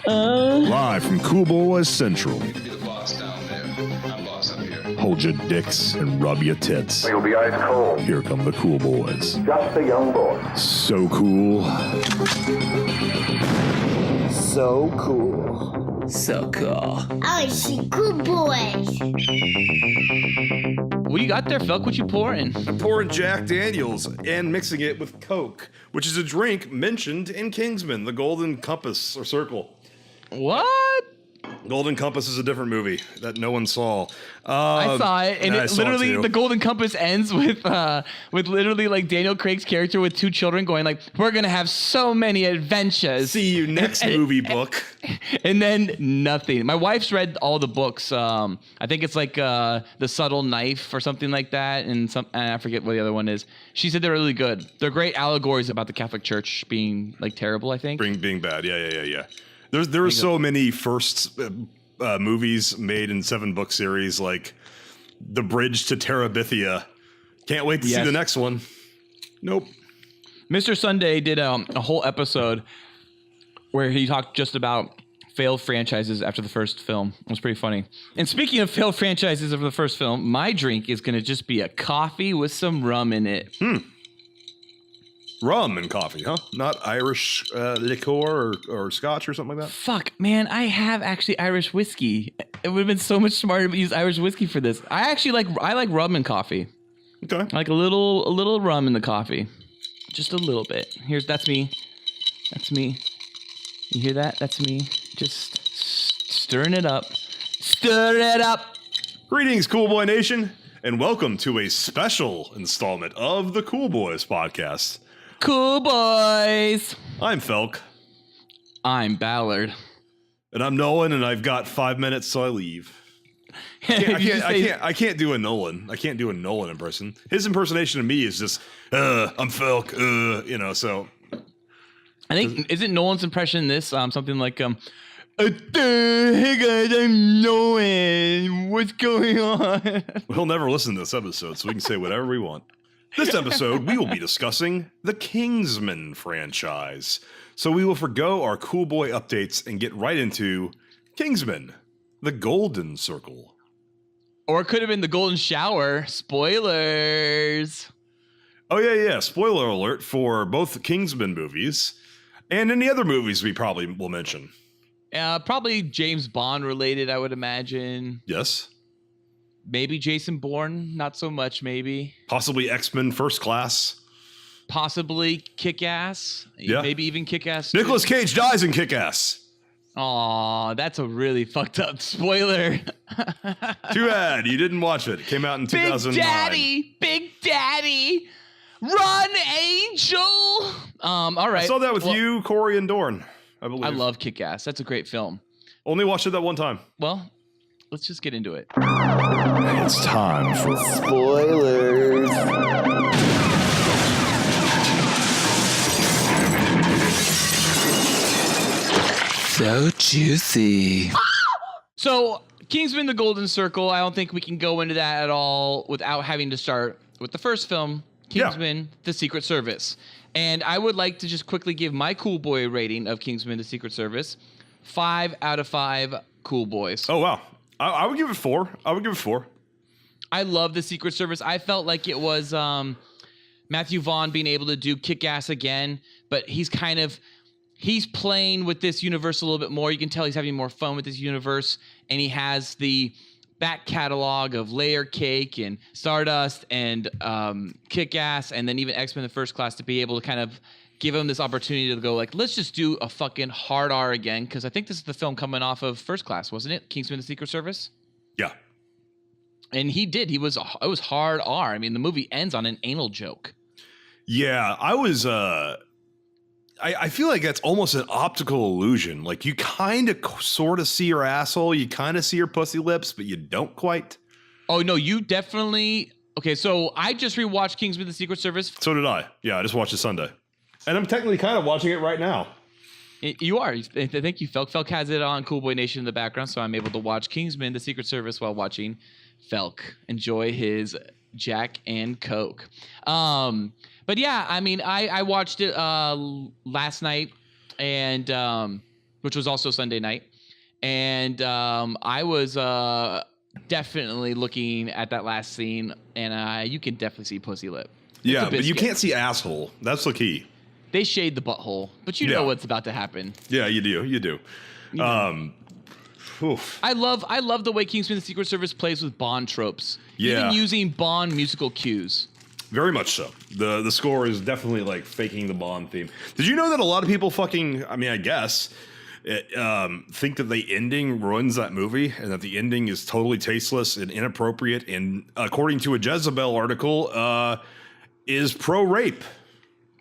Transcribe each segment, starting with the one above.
Live from Cool Boys Central. You be the boss down there. I'm boss up here. Hold your dicks and rub your tits. You'll be ice cold. Here come the Cool Boys. Just a young boy. So cool. So cool. So cool. I see cool boys. What you got there, Felk? What you pouring? I'm pouring Jack Daniels and mixing it with Coke, which is a drink mentioned in Kingsman, the Golden Compass or Circle. What? Golden Compass is a different movie that no one saw. I saw it, and I it saw it literally too. the Golden Compass ends with literally like Daniel Craig's character with two children going like, "We're gonna have so many adventures." See you next movie book. And then nothing. My wife's read all the books. I think it's like The Subtle Knife or something like that, and I forget what the other one is. She said they're really good. They're great allegories about the Catholic Church being like terrible, I think. Being bad. Yeah. There were so many first movies made in 7-book series, like The Bridge to Terabithia. Can't wait to see the next one. Nope. Mr. Sunday did a whole episode where he talked just about failed franchises after the first film. It was pretty funny. And speaking of failed franchises of the first film, my drink is going to just be a coffee with some rum in it. Rum and coffee, huh? Not Irish liqueur or scotch or something like that? Fuck, man, I have actually Irish whiskey. It would have been so much smarter to use Irish whiskey for this. I like rum and coffee. Okay. I like a little rum in the coffee. Just a little bit. That's me. You hear that? That's me. Just stirring it up. Stir it up. Greetings, Cool Boy Nation, and welcome to a special installment of the Cool Boys podcast. Cool boys. I'm Felk. I'm Ballard. And I'm Nolan, and I've got 5 minutes, so I leave. I can't do a Nolan. I can't do a Nolan impression. His impersonation of me is just, I'm Felk, so. I think, isn't Nolan's impression this something like, hey guys, I'm Nolan. What's going on? He'll never listen to this episode, so we can say whatever we want. This episode, we will be discussing the Kingsman franchise. So we will forgo our Cool Boy updates and get right into Kingsman, the Golden Circle. Or it could have been the Golden Shower. Spoilers. Oh, yeah. Spoiler alert for both the Kingsman movies and any other movies we probably will mention. Probably James Bond related, I would imagine. Yes. Maybe Jason Bourne, not so much, maybe. Possibly X-Men First Class. Possibly Kick-Ass. Yeah. Maybe even Kick-Ass. Nicolas Cage dies in Kick-Ass. Aw, that's a really fucked up spoiler. Too bad you didn't watch it. It came out in 2009. Big Daddy, run, Angel. All right. I saw that with you, Corey, and Dorn, I believe. I love Kick-Ass. That's a great film. Only watched it that one time. Well, let's just get into it. It's time for Spoilers. So juicy. So, Kingsman: The Golden Circle, I don't think we can go into that at all without having to start with the first film, Kingsman: The Secret Service. And I would like to just quickly give my Cool Boy rating of Kingsman: The Secret Service. 5 out of 5 Cool Boys. Oh, wow. I would give it 4. I love The Secret Service. I felt like it was Matthew Vaughn being able to do Kick-Ass again, but he's playing with this universe a little bit more. You can tell he's having more fun with this universe, and he has the back catalog of Layer Cake and Stardust and Kick-Ass, and then even X-Men: The First Class to be able to kind of give him this opportunity to go like, let's just do a fucking hard R again, because I think this is the film coming off of First Class, wasn't it? Kingsman: The Secret Service? Yeah. And it was hard R. I mean, the movie ends on an anal joke. Yeah, I was I feel like that's almost an optical illusion. Like you kind of sort of see her asshole, you kind of see her pussy lips, but you don't quite. Oh no, you definitely. Okay, so I just rewatched Kingsman: The Secret Service. So did I. Yeah, I just watched it Sunday. And I'm technically kind of watching it right now. You are. Thank you, Felk. Felk has it on Cool Boy Nation in the background, so I'm able to watch Kingsman: The Secret Service while watching Felk enjoy his Jack and Coke. But yeah, I mean, I watched it last night, and which was also Sunday night, and I was definitely looking at that last scene, and you can definitely see pussy lip. Yeah, but you can't see asshole. That's the key. They shade the butthole, but you know what's about to happen. Yeah, you do. You do. Oof. I love the way Kingsman: The Secret Service plays with Bond tropes. Yeah. Even using Bond musical cues. Very much so. The score is definitely like faking the Bond theme. Did you know that a lot of people I guess, think that the ending ruins that movie and that the ending is totally tasteless and inappropriate and, according to a Jezebel article, is pro-rape.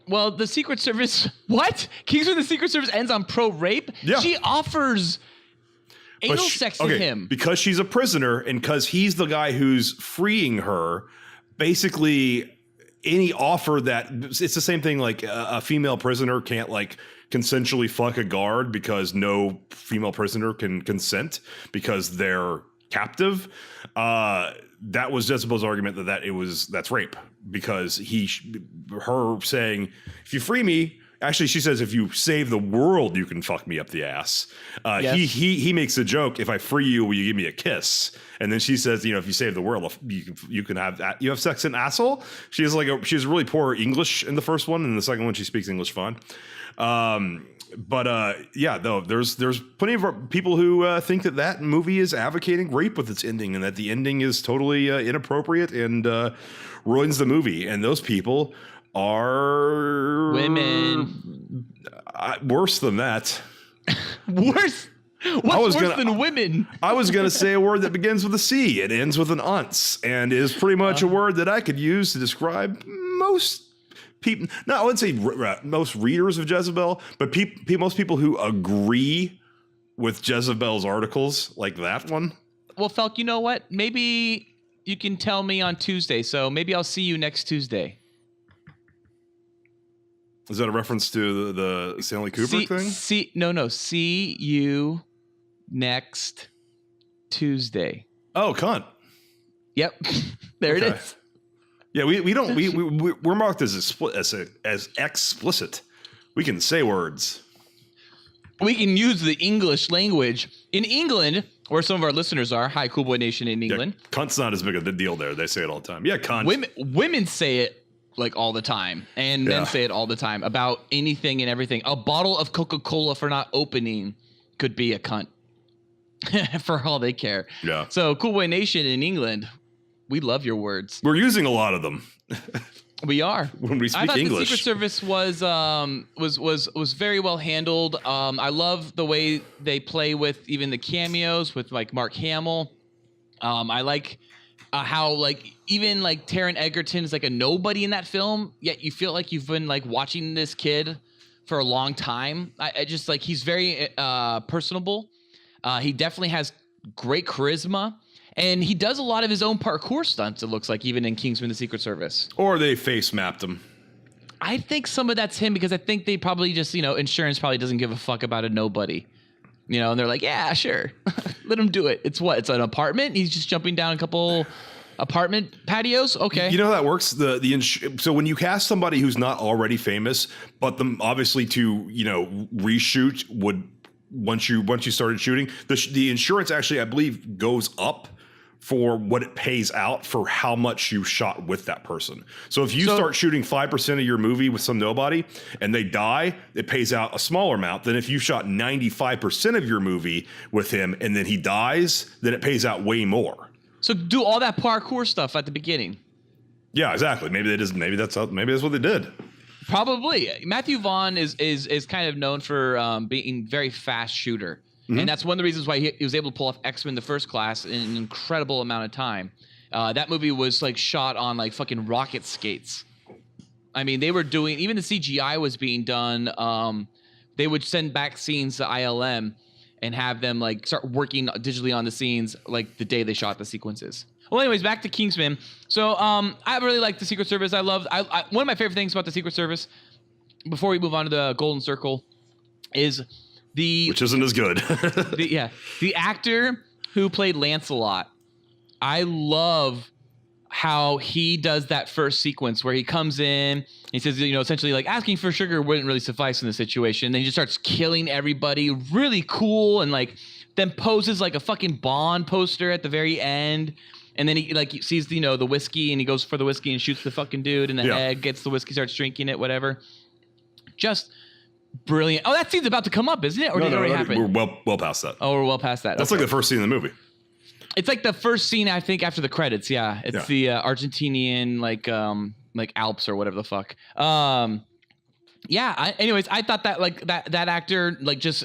Well, the Secret Service... What? Kingsman: The Secret Service ends on pro-rape? Yeah. She offers anal sex to him. Because she's a prisoner and because he's the guy who's freeing her, basically any offer that... It's the same thing like a female prisoner can't like consensually fuck a guard because no female prisoner can consent because they're captive. That was Jezebel's argument that's rape because her saying, if you free me, actually she says, if you save the world, you can fuck me up the ass. Yes. He makes a joke. If I free you, will you give me a kiss? And then she says, if you save the world, you can have that. You have sex in asshole. She has really poor English in the first one, and the second one she speaks English fine. There's plenty of people who think that movie is advocating rape with its ending and that the ending is totally inappropriate and ruins the movie. And those people are women. Worse than that. Worse? What's worse than women? I was going to say a word that begins with a C. It ends with an unce and is pretty much a word that I could use to describe most people. No, I wouldn't say most readers of Jezebel, but most people who agree with Jezebel's articles like that one. Well, Felk, you know what? Maybe you can tell me on Tuesday. So maybe I'll see you next Tuesday. Is that a reference to the Stanley Kubrick thing? See you next Tuesday. Oh, cunt. Yep. There it is. Yeah, we're marked as explicit. We can say words. We can use the English language in England, where some of our listeners are. Hi, Cool Boy Nation in England. Yeah, cunt's not as big a deal there. They say it all the time. Yeah, cunt. Women say it like all the time, and men say it all the time about anything and everything. A bottle of Coca-Cola for not opening could be a cunt for all they care. Yeah. So Cool Boy Nation in England, we love your words. We're using a lot of them. We are. When we speak I thought English. The Secret Service was very well handled. I love the way they play with even the cameos with like Mark Hamill. I like how like even like Taron Egerton is like a nobody in that film, yet you feel like you've been like watching this kid for a long time. I just like he's very personable. He definitely has great charisma. And he does a lot of his own parkour stunts, it looks like, even in Kingsman: The Secret Service. Or they face mapped him. I think some of that's him because I think they probably just, insurance probably doesn't give a fuck about a nobody. And they're like, yeah, sure. Let him do it. It's an apartment? He's just jumping down a couple apartment patios? Okay. You know how that works? So when you cast somebody who's not already famous, but them obviously to, reshoot would once you started shooting, the insurance actually, I believe, goes up for what it pays out for how much you shot with that person. So if you start shooting 5% of your movie with some nobody and they die, it pays out a smaller amount than if you shot 95% of your movie with him and then he dies, then it pays out way more. So do all that parkour stuff at the beginning. Yeah, exactly. Maybe that's what they did. Probably. Matthew Vaughn is kind of known for being very fast shooter. Mm-hmm. And that's one of the reasons why he was able to pull off X-Men: The First Class in an incredible amount of time. That movie was like shot on like fucking rocket skates. I mean, they were doing, even the CGI was being done. They would send back scenes to ILM and have them like start working digitally on the scenes like the day they shot the sequences. Well, anyways, back to Kingsman. So I really like the Secret Service. I one of my favorite things about the Secret Service, before we move on to the Golden Circle, is which isn't as good. the actor who played Lancelot. I love how he does that first sequence where he comes in, he says, essentially like asking for sugar wouldn't really suffice in the situation. Then he just starts killing everybody. Really cool. And like then poses like a fucking Bond poster at the very end. And then he like sees, the whiskey and he goes for the whiskey and shoots the fucking dude in the head, gets the whiskey, starts drinking it, whatever. Just brilliant. Oh, that scene's about to come up, isn't it? Or did it already happen? We're well past that. Oh, we're well past that. That's okay. like the first scene in the movie. It's like the first scene, I think, after the credits. Yeah, it's the Argentinian like Alps or whatever the fuck. Anyways, I thought that like that actor like just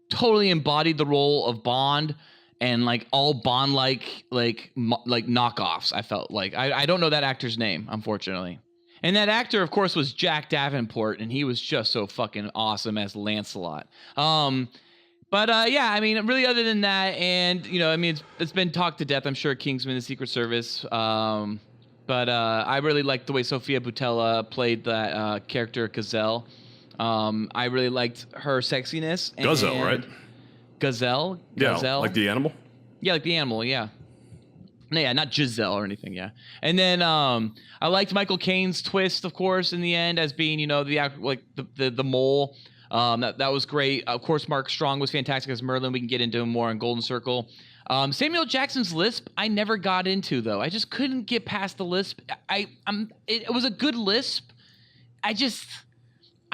totally embodied the role of Bond and like all Bond like knockoffs. I felt like I don't know that actor's name, unfortunately. And that actor, of course, was Jack Davenport, and he was just so fucking awesome as Lancelot. But I mean, really, other than that, and I mean, it's been talked to death, I'm sure, Kingsman, the Secret Service. But I really liked the way Sofia Boutella played that character Gazelle. I really liked her sexiness. Gazelle, right? Gazelle. Yeah, like the animal. Yeah, like the animal. Yeah. No, yeah, not Giselle or anything. Yeah. And then I liked Michael Caine's twist, of course, in the end as being the mole. That was great. Of course, Mark Strong was fantastic as Merlin. We can get into him more in Golden Circle. Samuel Jackson's lisp, I never got into though. I just couldn't get past the lisp. It was a good lisp. I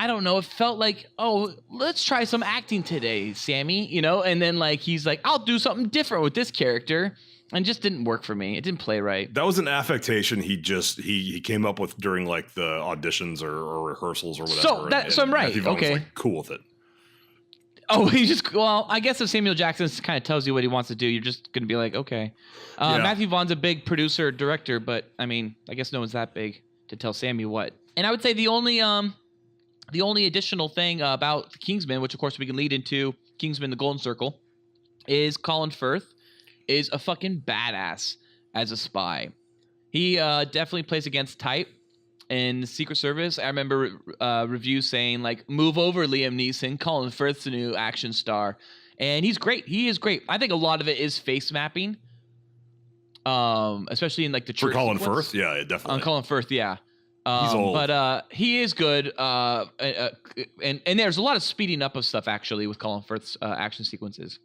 don't know. It felt like, oh, let's try some acting today, Sammy. And then like he's like, I'll do something different with this character, and just didn't work for me. It didn't play right. That was an affectation he came up with during like the auditions or rehearsals or whatever. So I'm right. Matthew Vaughn okay. was, like, cool with it. Oh, I guess if Samuel Jackson kind of tells you what he wants to do, you're just going to be like, okay. Matthew Vaughn's a big producer, director, but I mean, I guess no one's that big to tell Sammy what. And I would say the only additional thing about Kingsman, which of course we can lead into Kingsman, the Golden Circle, is Colin Firth is a fucking badass as a spy. He definitely plays against type in the Secret Service. I remember reviews saying like, move over Liam Neeson, Colin Firth's the new action star. And he's great. He is great. I think a lot of it is face mapping. Especially in like the church. For Colin sequence. Firth? Yeah, definitely. On Colin Firth, yeah. He's old. But he is good. And there's a lot of speeding up of stuff actually with Colin Firth's action sequences.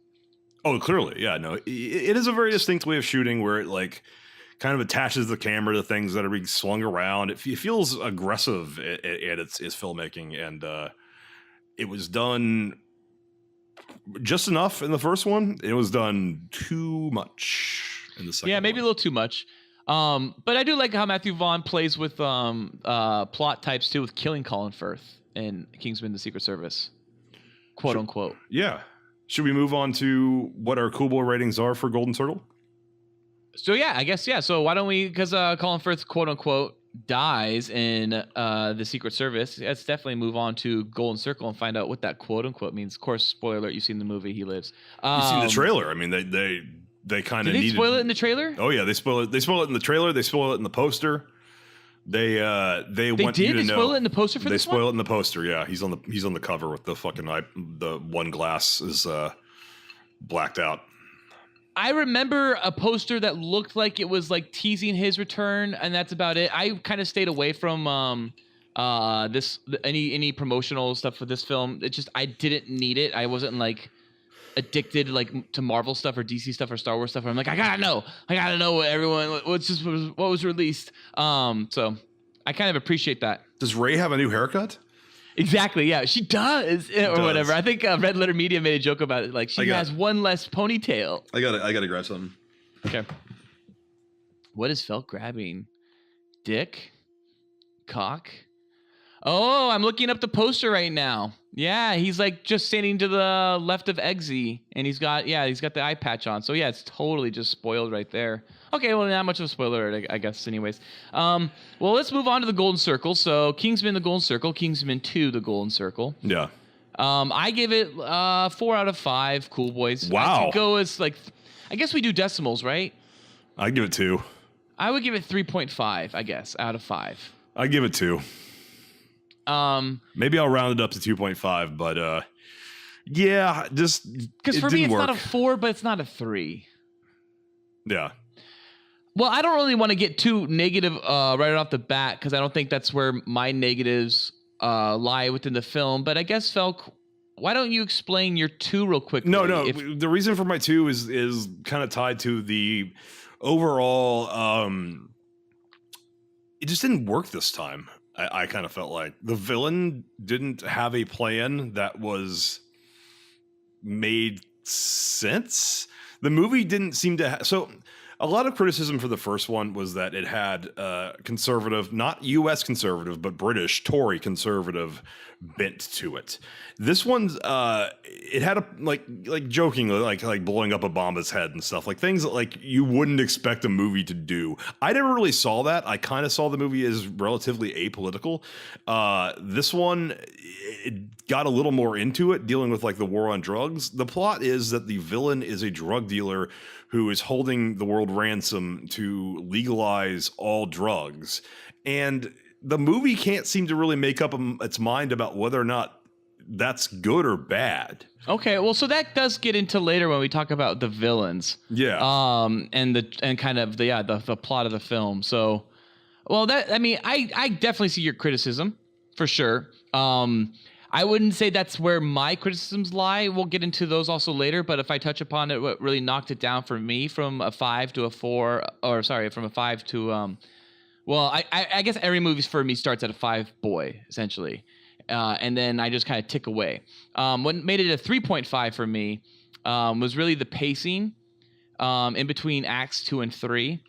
Oh, clearly. Yeah, no. It is a very distinct way of shooting where it like kind of attaches the camera to things that are being swung around. It feels aggressive at its filmmaking, and it was done just enough in the first one. It was done too much in the second. Yeah, maybe a little too much. But I do like how Matthew Vaughn plays with plot types too, with killing Colin Firth in Kingsman: The Secret Service, quote unquote. Yeah. Should we move on to what our Cool Boy ratings are for Golden Circle? So yeah, I guess yeah. So why don't we? Because Colin Firth, quote unquote, dies in the Secret Service. Let's definitely move on to Golden Circle and find out what that quote unquote means. Of course, spoiler alert: you've seen the movie. He lives. You've seen the trailer. I mean, they kind of did they spoil it in the trailer? Oh yeah, they spoil it. They spoil it in the trailer. They spoil it in the poster. They want you to know. Spoil it in the poster for they this one? They spoil it in the poster. Yeah, he's on the cover with the fucking the one glass is blacked out. I remember a poster that looked like it was like teasing his return, and that's about it. I kind of stayed away from any promotional stuff for this film. It just I didn't need it. I wasn't like addicted like to Marvel stuff or DC stuff or Star Wars stuff. I'm like, I gotta know what was released. So I kind of appreciate that. Does Ray have a new haircut? Exactly. Yeah, she does, whatever. I think Red Letter Media made a joke about it. Like she has one less ponytail. I gotta grab something. Okay. What is Felt grabbing? Dick? Cock? Oh, I'm looking up the poster right now. Yeah, he's like just standing to the left of Eggsy, and he's got the eye patch on. So yeah, it's totally just spoiled right there. Okay, well, not much of a spoiler, I guess. Anyways, well, let's move on to the Golden Circle. So Kingsman: The Golden Circle, Kingsman 2: The Golden Circle. Yeah. I give it 4 out of 5. Cool boys. Wow. I could go as like, I guess we do decimals, right? I give it 2. I would give it 3.5. I guess out of 5. I give it 2. Maybe I'll round it up to 2.5, but yeah, just because for me it's not a 4, but it's not a 3. Yeah. Well, I don't really want to get too negative right off the bat because I don't think that's where my negatives lie within the film. But I guess, Felk, why don't you explain your 2 real quick? No. The reason for my 2 is kind of tied to the overall. It just didn't work this time. I kind of felt like the villain didn't have a plan that was made sense. The movie didn't seem to so a lot of criticism for the first one was that it had conservative, not US conservative, but British Tory conservative bent to it. This one's it had a like jokingly like blowing up Obama's head and stuff, like things that like you wouldn't expect a movie to do. I never really saw that. I kind of saw the movie as relatively apolitical. This one, it got a little more into it, dealing with like the war on drugs. The plot is that the villain is a drug dealer who is holding the world ransom to legalize all drugs. And the movie can't seem to really make up its mind about whether or not that's good or bad. Okay, well, so that does get into later when we talk about the villains. Yeah. And kind of the plot of the film. So, well, I definitely see your criticism for sure. I wouldn't say that's where my criticisms lie. We'll get into those also later. But if I touch upon it, what really knocked it down for me from a 5 to a 4, or sorry, from a 5 to well, I guess every movie for me starts at a 5 boy essentially, and then I just kind of tick away. What made it a 3.5 for me was really the pacing in between acts 2 and 3.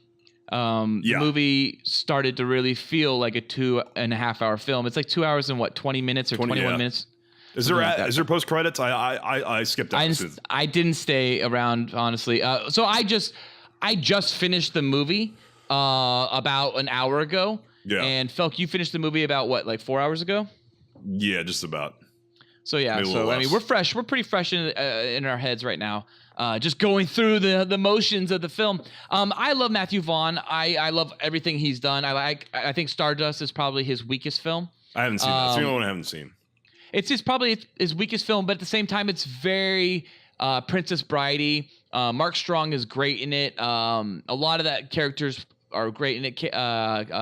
The movie started to really feel like a 2.5 hour film. It's like 2 hours and 20 minutes or 21 minutes. Is there post credits? I skipped out. I didn't stay around, honestly. So I just finished the movie about an hour ago. Yeah. And Felk, you finished the movie about what, like 4 hours ago? Yeah, just about. So yeah, I mean, we're fresh. We're pretty fresh in our heads right now. Just going through the motions of the film. I love Matthew Vaughn. I love everything he's done. I think Stardust is probably his weakest film. I haven't seen that. It's the only one I haven't seen. It's just probably his weakest film, but at the same time, it's very Princess Bridey. Mark Strong is great in it. A lot of that characters are great in it.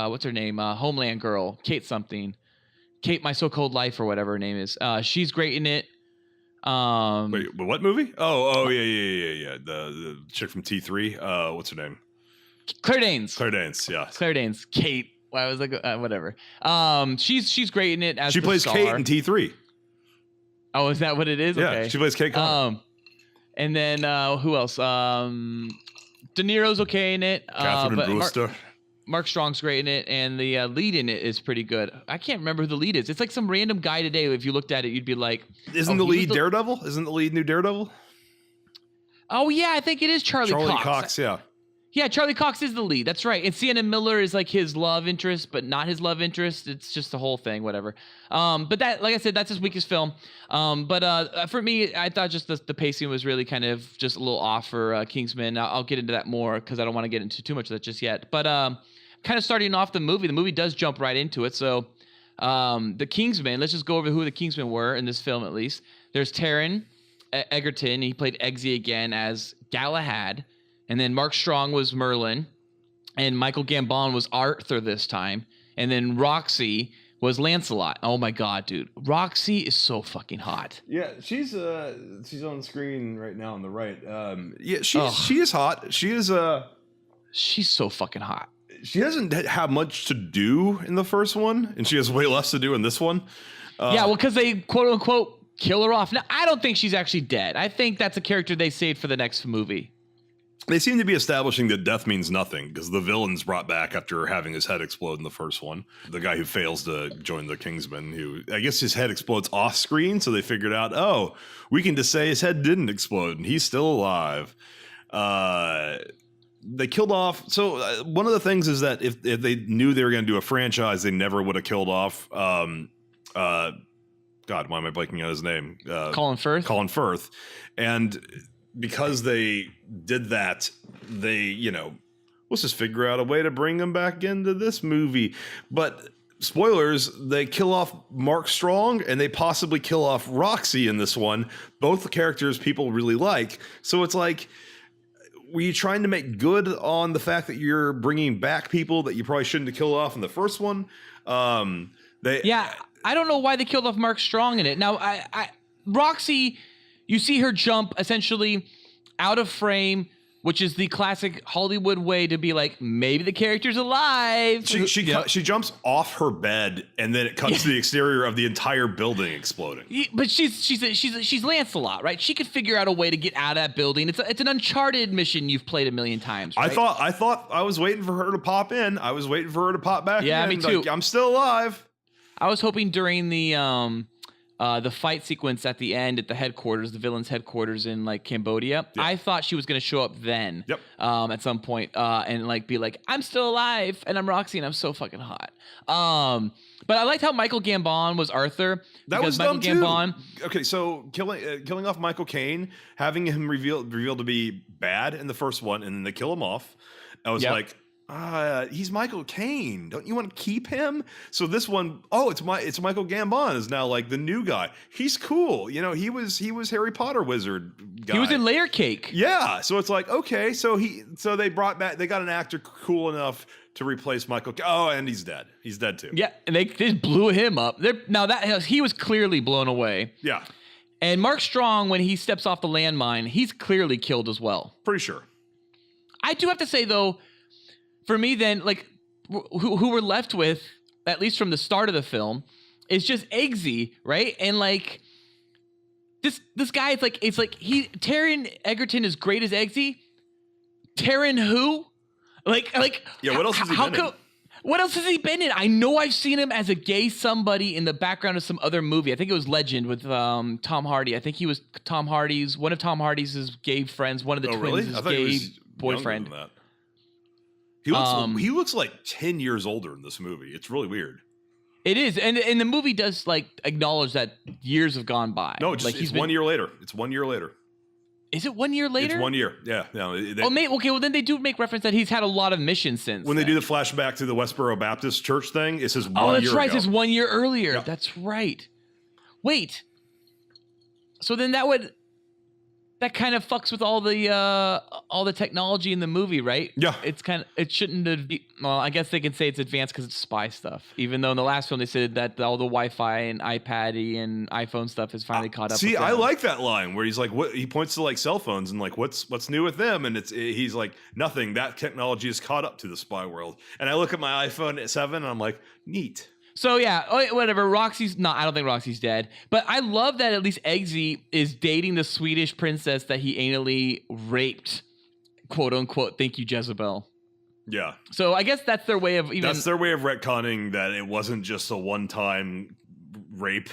What's her name? Homeland girl, Kate something. Kate, My So-Called Life, or whatever her name is. She's great in it. Wait, what movie? Oh, yeah. The chick from T3. What's her name? Claire Danes. Claire Danes, yeah. Claire Danes. Kate. I was like, whatever. She's great in it as she plays star. Kate in T3. Oh, is that what it is? Yeah, okay. she plays Kate Connor. And then who else? De Niro's okay in it. Catherine Brewster. Mark Strong's great in it, and the lead in it is pretty good. I can't remember who the lead is. It's like some random guy today. If you looked at it, you'd be like, "Isn't the lead Daredevil? Isn't the lead new Daredevil?" Oh yeah, I think it is Charlie Cox. Yeah. Yeah, Charlie Cox is the lead. That's right. And Sienna Miller is like his love interest, but not his love interest. It's just the whole thing, whatever. But that, like I said, that's his weakest film. But for me, I thought just the pacing was really kind of just a little off for Kingsman. I'll get into that more because I don't want to get into too much of that just yet. But kind of starting off the movie does jump right into it. So the Kingsman, let's just go over who the Kingsmen were in this film at least. There's Taron Egerton. He played Eggsy again as Galahad. And then Mark Strong was Merlin, and Michael Gambon was Arthur this time. And then Roxy was Lancelot. Oh my God, dude. Roxy is so fucking hot. Yeah, she's on the screen right now on the right. Yeah, she is hot. She's so fucking hot. She doesn't have much to do in the first one, and she has way less to do in this one. Yeah, well, because they quote unquote kill her off. Now, I don't think she's actually dead. I think that's a character they saved for the next movie. They seem to be establishing that death means nothing because the villain's brought back after having his head explode in the first one. The guy who fails to join the Kingsmen, who I guess his head explodes off screen. So they figured out, oh, we can just say his head didn't explode and he's still alive. They killed off. So one of the things is that if they knew they were going to do a franchise, they never would have killed off. God, why am I blanking on his name? Colin Firth. Colin Firth. And because they did that, they, let's just figure out a way to bring them back into this movie. But spoilers, they kill off Mark Strong and they possibly kill off Roxy in this one. Both the characters people really like. So it's like, were you trying to make good on the fact that you're bringing back people that you probably shouldn't have killed off in the first one? I don't know why they killed off Mark Strong in it. Now, Roxy, you see her jump essentially out of frame, which is the classic Hollywood way to be like, maybe the character's alive. She jumps off her bed, and then it cuts to the exterior of the entire building exploding. But she's Lancelot, right? She could figure out a way to get out of that building. It's an Uncharted mission you've played a million times. Right? I thought I was waiting for her to pop in. I was waiting for her to pop back in. Yeah, me too. Like, I'm still alive. I was hoping during the fight sequence at the end at the headquarters, the villain's headquarters in like Cambodia. Yep. I thought she was going to show up then. Yep. At some point, and like be like, I'm still alive and I'm Roxy and I'm so fucking hot. But I liked how Michael Gambon was Arthur. That was Michael dumb Gambon. Too. Okay, so killing off Michael Caine, having him revealed to be bad in the first one, and then they kill him off. I was like, he's Michael Caine. Don't you want to keep him? So this one, it's Michael Gambon is now like the new guy. He's cool. You know, he was Harry Potter wizard guy. He was in Layer Cake. Yeah. So it's like, okay, so they got an actor cool enough to replace Michael. Oh, and he's dead. He's dead too. Yeah, and they just blew him up. He was clearly blown away. Yeah. And Mark Strong, when he steps off the landmine, he's clearly killed as well. Pretty sure. I do have to say though, for me, then, like, who we're left with, at least from the start of the film, is just Eggsy, right? And like, this guy, it's like Taron Egerton is great as Eggsy. Taron who? Like, yeah. What else has he been in? What else has he been in? I know I've seen him as a gay somebody in the background of some other movie. I think it was Legend with Tom Hardy. I think he was one of Tom Hardy's gay friends. One of the twins' gay boyfriend. He looks like 10 years older in this movie. It's really weird. It is, and the movie does like acknowledge that years have gone by. No, it's 1 year later. It's 1 year later. Is it 1 year later? It's 1 year. Yeah. No, okay. Well, then they do make reference that he's had a lot of missions since. When they do the flashback to the Westboro Baptist Church thing, it says 1 year. Oh, that's right. Ago. It says 1 year earlier. Yep. That's right. Wait. So then that kind of fucks with all the technology in the movie, right? Yeah. It shouldn't have been, well, I guess they can say it's advanced because it's spy stuff. Even though in the last film they said that all the Wi-Fi and iPad and iPhone stuff is finally caught up. See, I like that line where he's like, what he points to like cell phones and like, what's new with them? And he's like, nothing. That technology is caught up to the spy world. And I look at my iPhone 7 and I'm like, neat. So yeah, whatever. Roxy's not. I don't think Roxy's dead. But I love that at least Eggsy is dating the Swedish princess that he anally raped, quote unquote. Thank you, Jezebel. Yeah. So I guess that's their way of That's their way of retconning that it wasn't just a one-time rape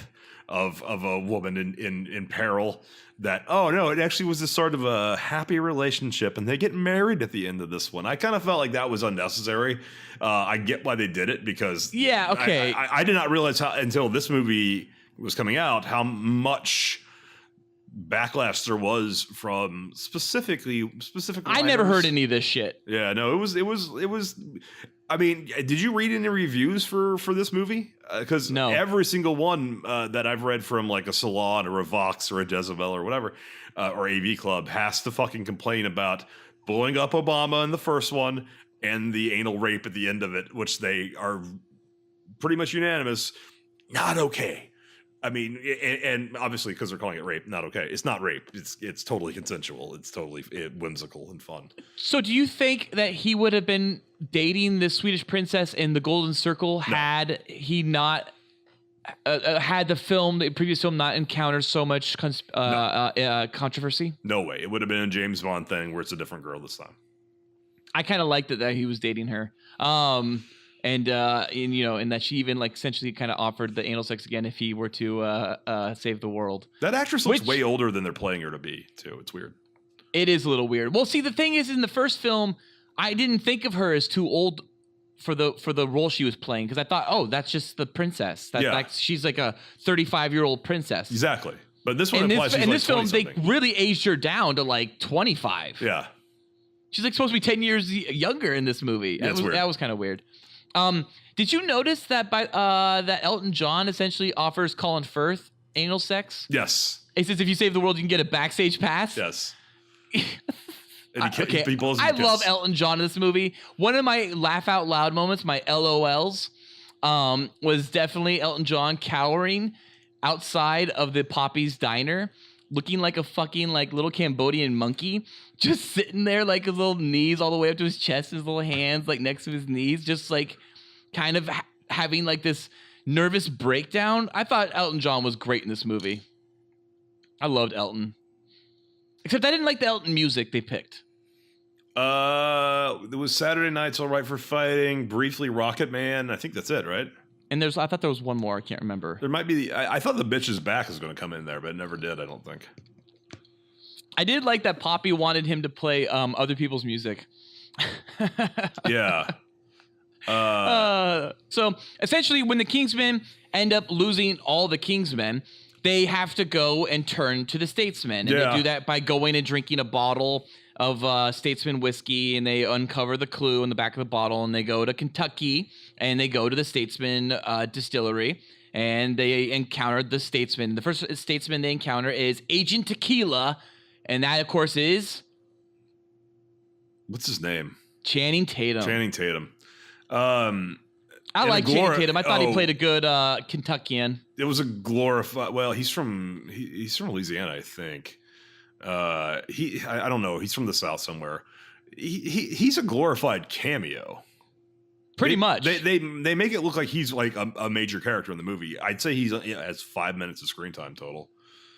of a woman in peril. That it actually was a sort of a happy relationship, and they get married at the end of this one. I kind of felt like that was unnecessary. I get why they did it because I did not realize until this movie was coming out how much backlash there was from specifically. I never heard any of this shit. Yeah, no, it was. I mean, did you read any reviews for this movie? Because every single one that I've read from like a Salon or a Vox or a Jezebel or whatever, or AV Club has to fucking complain about blowing up Obama in the first one and the anal rape at the end of it, which they are pretty much unanimous. Not okay. I mean, and obviously because they're calling it rape, not okay. It's not rape. It's totally consensual. It's totally whimsical and fun. So do you think that he would have been dating the Swedish princess in the Golden Circle had he not had the previous film not encountered so much controversy? No way. It would have been a James Bond thing where it's a different girl this time. I kind of liked it that he was dating her. And that she even like essentially kind of offered the anal sex again if he were to save the world. That actress looks way older than they're playing her to be too. It's weird. It is a little weird. Well, see, the thing is, in the first film, I didn't think of her as too old for the role she was playing because I thought, that's just the princess. She's like a 35-year-old princess. Exactly. But this one in implies this, she's this film, they something. really aged her down to like 25. Yeah. She's like supposed to be 10 years younger in this movie. Yeah, that was kind of weird. Did you notice that that Elton John essentially offers Colin Firth anal sex? Yes. He says if you save the world, you can get a backstage pass. Yes. And he blows his I love kiss. Elton John in this movie. One of my laugh out loud moments, my LOLs, was definitely Elton John cowering outside of the Poppy's diner, looking like a fucking like little Cambodian monkey, just sitting there like his little knees all the way up to his chest, his little hands like next to his knees, just like kind of having like this nervous breakdown. I thought Elton John was great in this movie. I loved Elton. Except I didn't like the Elton music they picked. There was Saturday Night's All Right for Fighting, briefly Rocket Man. I think that's it, right? And I thought there was one more. I can't remember. There might be. I thought The Bitch Is Back was going to come in there, but it never did, I don't think. I did like that Poppy wanted him to play other people's music. Yeah. So essentially, when the Kingsmen end up losing all the Kingsmen, they have to go and turn to the Statesmen. And they do that by going and drinking a bottle of Statesman whiskey, and they uncover the clue in the back of the bottle, and they go to Kentucky, and they go to the Statesman distillery, and they encounter the Statesman. The first Statesman they encounter is Agent Tequila, and that, of course, is... What's his name? Channing Tatum. Channing Tatum. I like Channing Tatum. I thought he played a good Kentuckian. It was a glorified. Well, he's from Louisiana, I think. I don't know. He's from the South somewhere. He's a glorified cameo. Pretty much. They make it look like he's like a major character in the movie. I'd say he has 5 minutes of screen time total.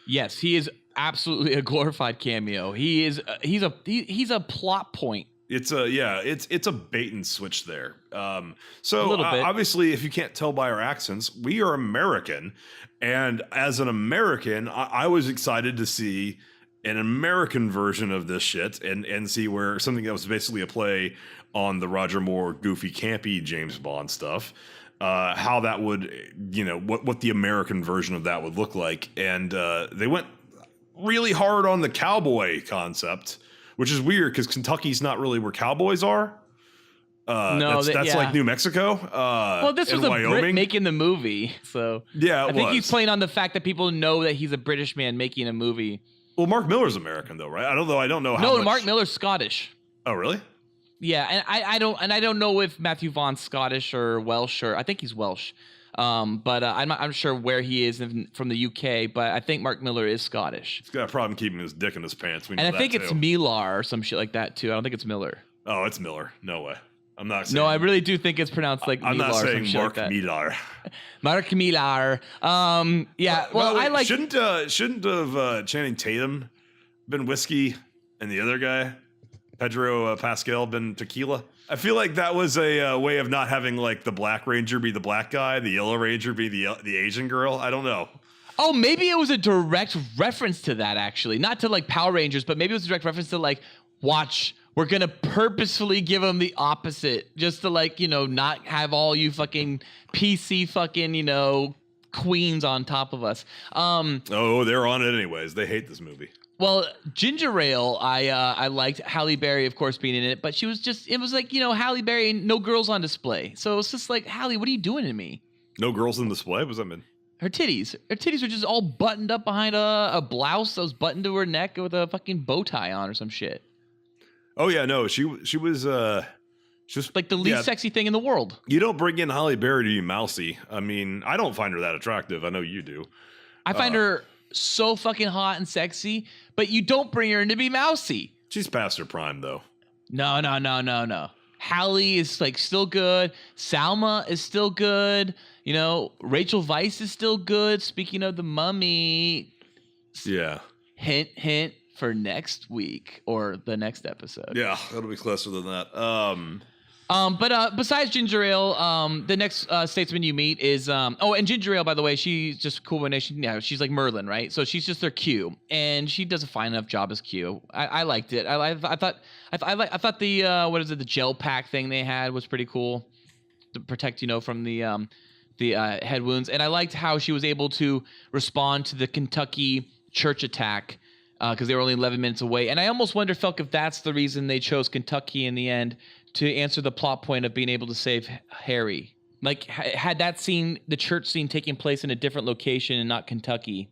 Yes, he is absolutely a glorified cameo. He's a plot point. It's a bait and switch there. So a little bit. Obviously, if you can't tell by our accents, we are American, and as an American, I was excited to see an American version of this shit and see where something that was basically a play on the Roger Moore goofy campy James Bond stuff, how that would, what the American version of that would look like. And they went really hard on the cowboy concept, which is weird because Kentucky's not really where cowboys are. No, that's like New Mexico. Well, this was a Wyoming. Brit making the movie, so yeah, I think he's playing on the fact that people know that he's a British man making a movie. Well, Mark Miller's American though, right? I don't know how. No, much... Mark Miller's Scottish. Oh, really? Yeah, and I don't know if Matthew Vaughn's Scottish or Welsh, or I think he's Welsh. But I'm not sure where he is from the UK, but I think Mark Miller is Scottish. He's got a problem keeping his dick in his pants. We know and I think that it's too. Millar or some shit like that too. I don't think it's Miller. Oh, it's Miller. No way. I'm not saying. No, I really do think it's pronounced like I'm Millar not or some saying shit Mark like that. Millar. Mark Millar. Yeah. Well, I like. Shouldn't have Channing Tatum been whiskey and the other guy, Pedro Pascal, been tequila? I feel like that was a way of not having like the Black Ranger be the black guy, the Yellow Ranger be the Asian girl. I don't know. Oh, maybe it was a direct reference to that, actually. Not to like Power Rangers, but maybe it was a direct reference to like, watch, we're going to purposefully give them the opposite just to like, not have all you fucking PC fucking, queens on top of us. Oh, they're on it anyways. They hate this movie. Well, Ginger Ale, I liked Halle Berry, of course, being in it, but it was like, Halle Berry, no girls on display. So it's just like, Halle, what are you doing to me? No girls in display? What does that mean? Her titties were just all buttoned up behind a blouse that was buttoned to her neck with a fucking bow tie on or some shit. Oh yeah, no, she was like the least sexy thing in the world. You don't bring in Halle Berry to be mousy. I mean, I don't find her that attractive. I know you do. I find her so fucking hot and sexy, but you don't bring her in to be mousy. She's past her prime though. No. Halle is like still good. Salma is still good. Rachel Weisz is still good. Speaking of the Mummy. Yeah. Hint for next week or the next episode. Yeah, that'll be closer than that. But besides Ginger Ale, the next statesman you meet is and Ginger Ale, by the way, she's just cool when she's like Merlin, right? So she's just their Q, and she does a fine enough job as Q. I liked it. I thought the the gel pack thing they had was pretty cool to protect from the head wounds, and I liked how she was able to respond to the Kentucky church attack. Because they were only 11 minutes away. And I almost wonder, Felk, if that's the reason they chose Kentucky in the end to answer the plot point of being able to save Harry. Like, had that scene, the church scene taking place in a different location and not Kentucky,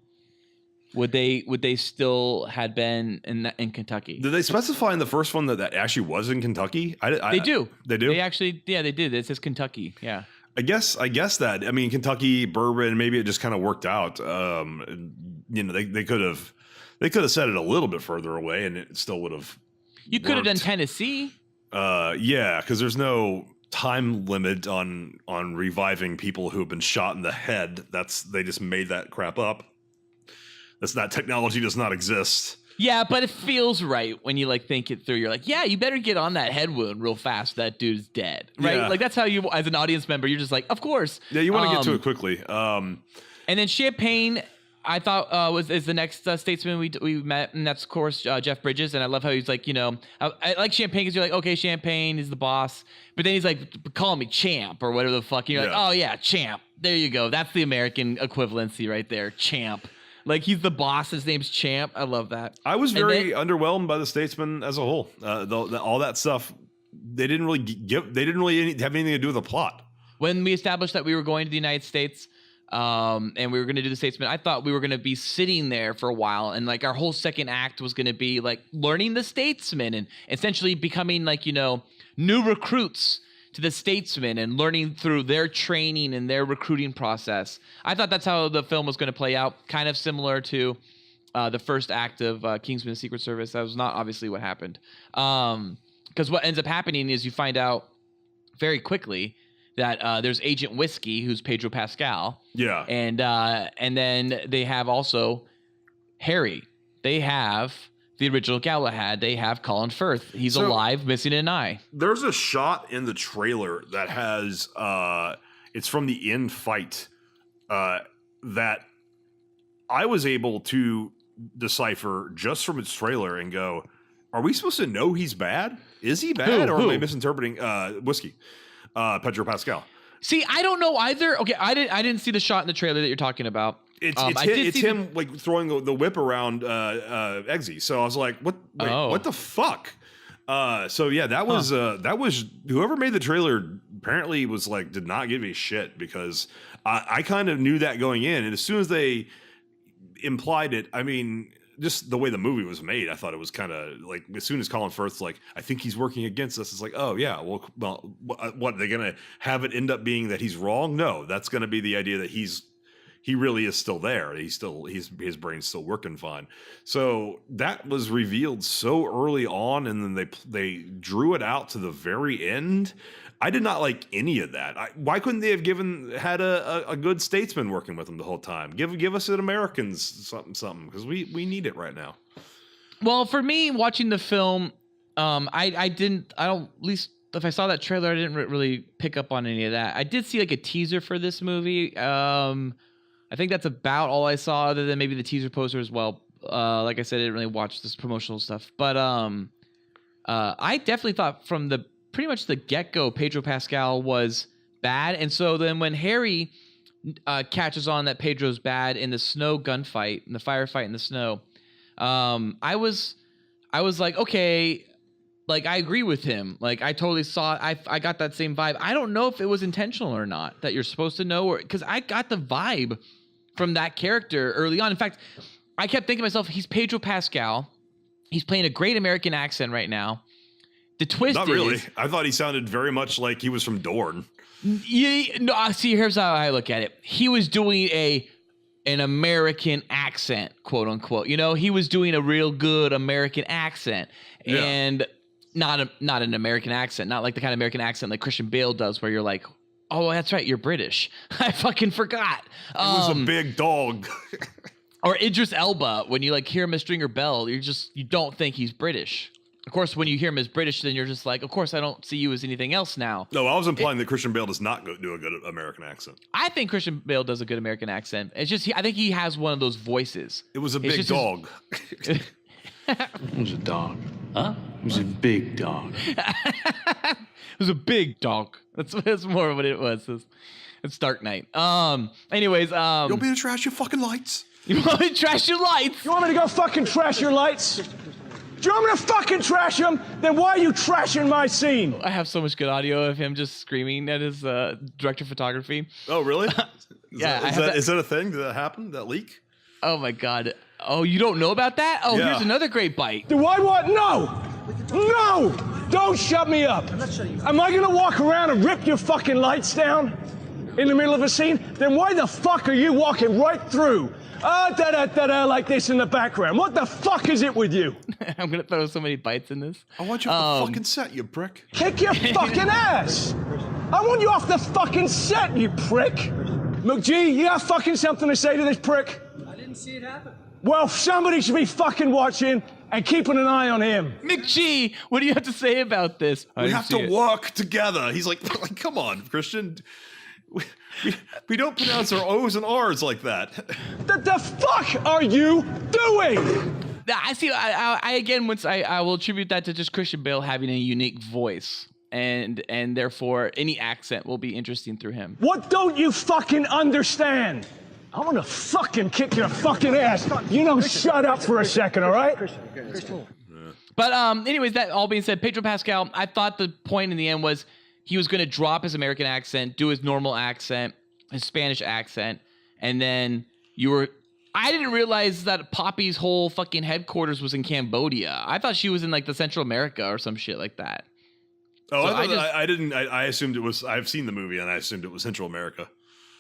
would they still had been in Kentucky? Did they specify in the first one that actually was in Kentucky? They do. They do? They actually, yeah, they did. It says Kentucky. Yeah. I guess that. I mean, Kentucky bourbon. Maybe it just kind of worked out. They could have said it a little bit further away, and it still would have. You could have done Tennessee. Yeah, because there's no time limit on reviving people who have been shot in the head. They just made that crap up. That technology does not exist. Yeah, but it feels right when you like think it through. You're like, yeah, you better get on that head wound real fast. That dude's dead, right? Yeah. Like that's how you, as an audience member, you're just like, of course. Yeah, you want to get to it quickly. And then Champagne, I thought is the next statesman we met, and that's of course Jeff Bridges. And I love how he's like, I like Champagne because you're like, okay, Champagne is the boss, but then he's like, call me Champ or whatever the fuck. And you're like, oh yeah, Champ. There you go. That's the American equivalency right there, Champ. Like he's the boss. His name's Champ. I love that. I was very underwhelmed by the Statesman as a whole. All that stuff, they didn't really have anything to do with the plot. When we established that we were going to the United States, and we were going to do the Statesman, I thought we were going to be sitting there for a while, and like our whole second act was going to be like learning the Statesman and essentially becoming like new recruits to the Statesman and learning through their training and their recruiting process. I thought that's how the film was going to play out, kind of similar to the first act of Kingsman: Secret Service. That was not obviously what happened. Because what ends up happening is you find out very quickly that there's Agent Whiskey, who's Pedro Pascal. Yeah. And then they have also Harry. They have the original Galahad. They have Colin Firth. He's alive, missing an eye. There's a shot in the trailer that has it's from the end fight that I was able to decipher just from its trailer and go, are we supposed to know he's bad? Is he bad? Or am I misinterpreting Whiskey? Pedro Pascal. See, I don't know either. Okay, I didn't see the shot in the trailer that you're talking about. It's him like throwing the whip around Eggsy. So I was like, what the fuck? So yeah, that was whoever made the trailer apparently was like, did not give a shit, because I kind of knew that going in. And as soon as they implied it, I mean, just the way the movie was made, I thought it was kind of like, as soon as Colin Firth's like, I think he's working against us, it's like, oh yeah, well, what, they're going to have it end up being that he's wrong? No, that's going to be the idea that he really is still there. His brain's still working fine. So that was revealed so early on, and then they drew it out to the very end. I did not like any of that. Why couldn't they have had a good statesman working with them the whole time? Give us an Americans something, because we need it right now. Well, for me, watching the film, at least if I saw that trailer, I didn't really pick up on any of that. I did see like a teaser for this movie. I think that's about all I saw, other than maybe the teaser poster as well. Like I said, I didn't really watch this promotional stuff, but I definitely thought from pretty much the get-go, Pedro Pascal was bad. And so then when Harry catches on that Pedro's bad in the snow gunfight, in the firefight in the snow, I was like, okay, like I agree with him. Like I totally saw it. I got that same vibe. I don't know if it was intentional or not that you're supposed to know, or because I got the vibe from that character early on. In fact, I kept thinking to myself, he's Pedro Pascal. He's playing a great American accent right now. The twist Not really. I thought he sounded very much like he was from Dorne. See, here's how I look at it. He was doing an American accent, quote unquote. He was doing a real good American accent, and not an American accent, not like the kind of American accent like Christian Bale does, where you're like, oh, that's right, you're British. I fucking forgot. He was a big dog. Or Idris Elba, when you like hear him as Stringer Bell, you don't think he's British. Of course, when you hear him as British, then you're just like, of course, I don't see you as anything else now. No, I was implying that Christian Bale does not do a good American accent. I think Christian Bale does a good American accent. It's just, I think he has one of those voices. It was a big dog. It was a dog. Huh? It was a big dog. It was a big dog. That's more what it was. It's Dark Knight. Anyways. You want me to trash your fucking lights? You want me to trash your lights? You want me to go fucking trash your lights? Do you want me to fucking trash them? Then why are you trashing my scene? I have so much good audio of him just screaming at his director of photography. Oh, really? Yeah. Is that a thing? Did that happen? That leak? Oh my God. Oh, you don't know about that? Oh, Yeah. here's another great bite. Do I want? No! Don't shut me up. I'm not shutting you up. Am I gonna walk around and rip your fucking lights down in the middle of a scene? Then why the fuck are you walking right through? Like this in the background. What the fuck is it with you? I'm gonna throw so many bites in this. I want you off the fucking set, you prick. Kick your fucking ass! I want you off the fucking set, you prick! McGee, you got fucking something to say to this prick? I didn't see it happen. Well, somebody should be fucking watching and keeping an eye on him. McGee, what do you have to say about this? We have to work together. He's like, come on, Christian. We don't pronounce our O's and R's like that. The fuck are you doing? I see. I again, once I will attribute that to just Christian Bale having a unique voice, and therefore any accent will be interesting through him. What don't you fucking understand? I'm gonna fucking kick your fucking ass. You don't shut up for a second, all right? But anyways, that all being said, Pedro Pascal, I thought the point in the end was he was going to drop his American accent, do his normal accent, his Spanish accent, and then I didn't realize that Poppy's whole fucking headquarters was in Cambodia. I thought she was in like the Central America or some shit like that. Oh, So I didn't. I assumed it was. I've seen the movie and I assumed it was Central America.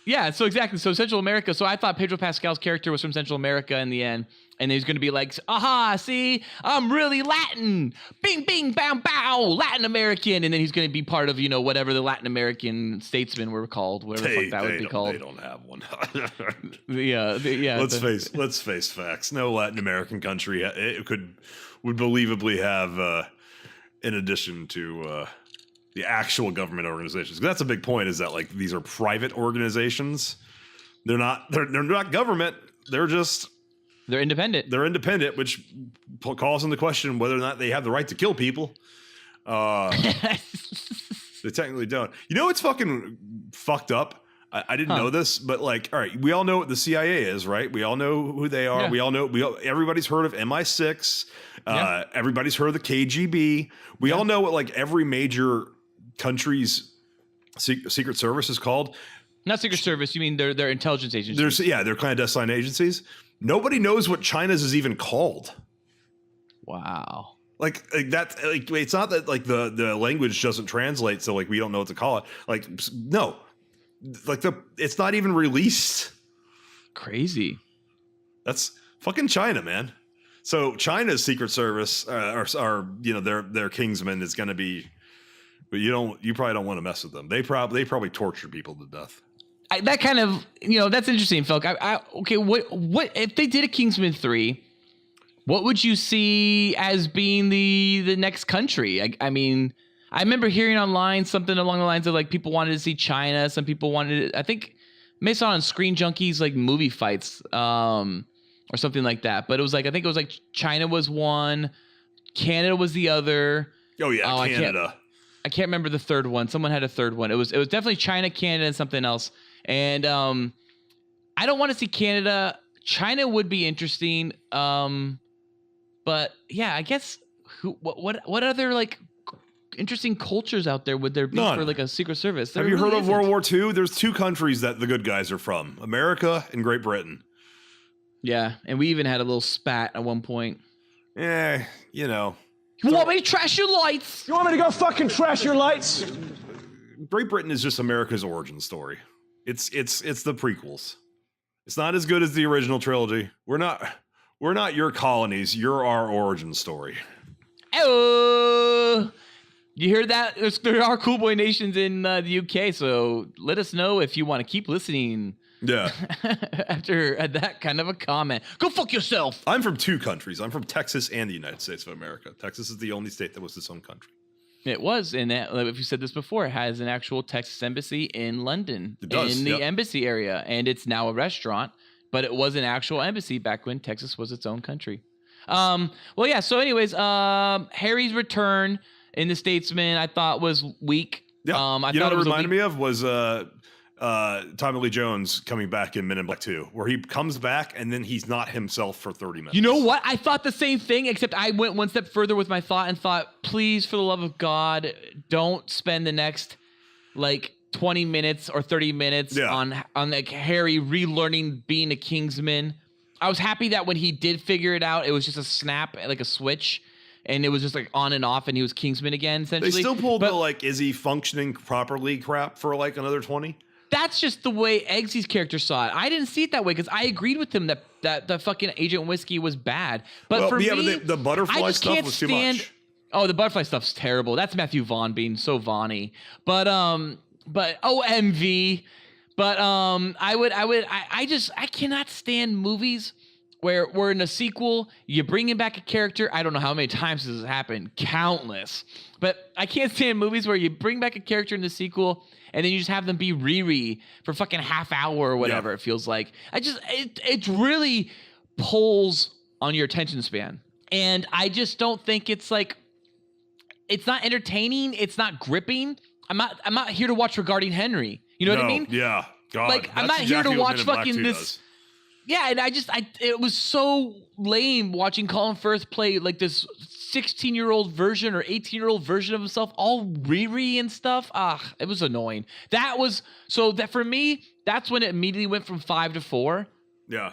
Yeah, so exactly. So Central America. So I thought Pedro Pascal's character was from Central America in the end. And he's going to be like, aha, see, I'm really Latin. Bing, bing, bow, bow, Latin American. And then he's going to be part of, whatever the Latin American statesmen were called, whatever the fuck that would be called. They don't have one. Yeah. Let's face facts. No Latin American country would believably have, in addition to the actual government organizations. That's a big point. Is that like these are private organizations? They're not government. They're independent. They're independent, which calls into question whether or not they have the right to kill people. They technically don't. You know what's fucking fucked up? I didn't know this, but like, all right, we all know what the CIA is, right? We all know who they are. Yeah. Everybody's heard of MI6. Everybody's heard of the KGB. We all know what like every major country's secret service is called. Not Secret Service. You mean they're intelligence agencies? They're clandestine agencies. Nobody knows what China's is even called. Wow. Like that. Like it's not that like the language doesn't translate, so like we don't know what to call it. Like no, like it's not even released. Crazy. That's fucking China, man. So China's secret service, or their Kingsman is going to be. But you probably don't want to mess with them. They probably torture people to death. That kind of, that's interesting, Phil. Okay, what if they did a Kingsman 3? What would you see as being the next country? I mean, I remember hearing online something along the lines of like people wanted to see China. Some people wanted, I think, maybe saw on Screen Junkies like movie fights, or something like that. But it was like, I think it was like China was one, Canada was the other. Oh yeah, Canada. I can't remember the third one. Someone had a third one. It was definitely China, Canada, and something else. And I don't want to see Canada. China would be interesting. But yeah, I guess what other like interesting cultures out there would there be for like a secret service? Have you heard of World War II? There's two countries that the good guys are from: America and Great Britain. Yeah, and we even had a little spat at one point. Yeah, You want me to trash your lights? You want me to go fucking trash your lights? Great Britain is just America's origin story. It's the prequels. It's not as good as the original trilogy. We're not your colonies. You're our origin story. Oh, you hear that? There are cool boy nations in the UK, so let us know if you want to keep listening. Yeah. After that kind of a comment. Go fuck yourself. I'm from two countries. I'm from Texas and the United States of America. Texas is the only state that was its own country. It was, and if you said this before, it has an actual Texas embassy in London. It does, in the embassy area, and it's now a restaurant, but it was an actual embassy back when Texas was its own country. Well, yeah, so anyways, Harry's return in The Statesman I thought was weak. Yeah. I you know thought what it reminded me of was Tommy Lee Jones coming back in Men in Black 2, where he comes back and then he's not himself for 30 minutes. You know what? I thought the same thing, except I went one step further with my thought and thought, please, for the love of God, don't spend the next like 20 minutes or 30 minutes on like Harry relearning being a Kingsman. I was happy that when he did figure it out, it was just a snap, like a switch, and it was just like on and off, and he was Kingsman again, essentially. They still pulled the, like, is he functioning properly crap for, like, another 20? That's just the way Eggsy's character saw it. I didn't see it that way because I agreed with him that the fucking Agent Whiskey was bad. But for me, but the butterfly stuff was too much. Oh, the butterfly stuff's terrible. That's Matthew Vaughn being so Vaughn-y. But OMV. But I cannot stand movies where we're in a sequel, you're bringing back a character. I don't know how many times this has happened. Countless. But I can't stand movies where you bring back a character in the sequel and then you just have them be Riri for fucking half hour or whatever it feels like. It really pulls on your attention span. And I just don't think it's like, it's not entertaining. It's not gripping. I'm not here to watch Regarding Henry. You know what I mean? Yeah. God, like, I'm not here to watch fucking this. Does. Yeah, and it was so lame watching Colin Firth play like this 16-year-old version or 18-year-old version of himself, all Riri and stuff. It was annoying. That for me, that's when it immediately went from 5 to 4. Yeah.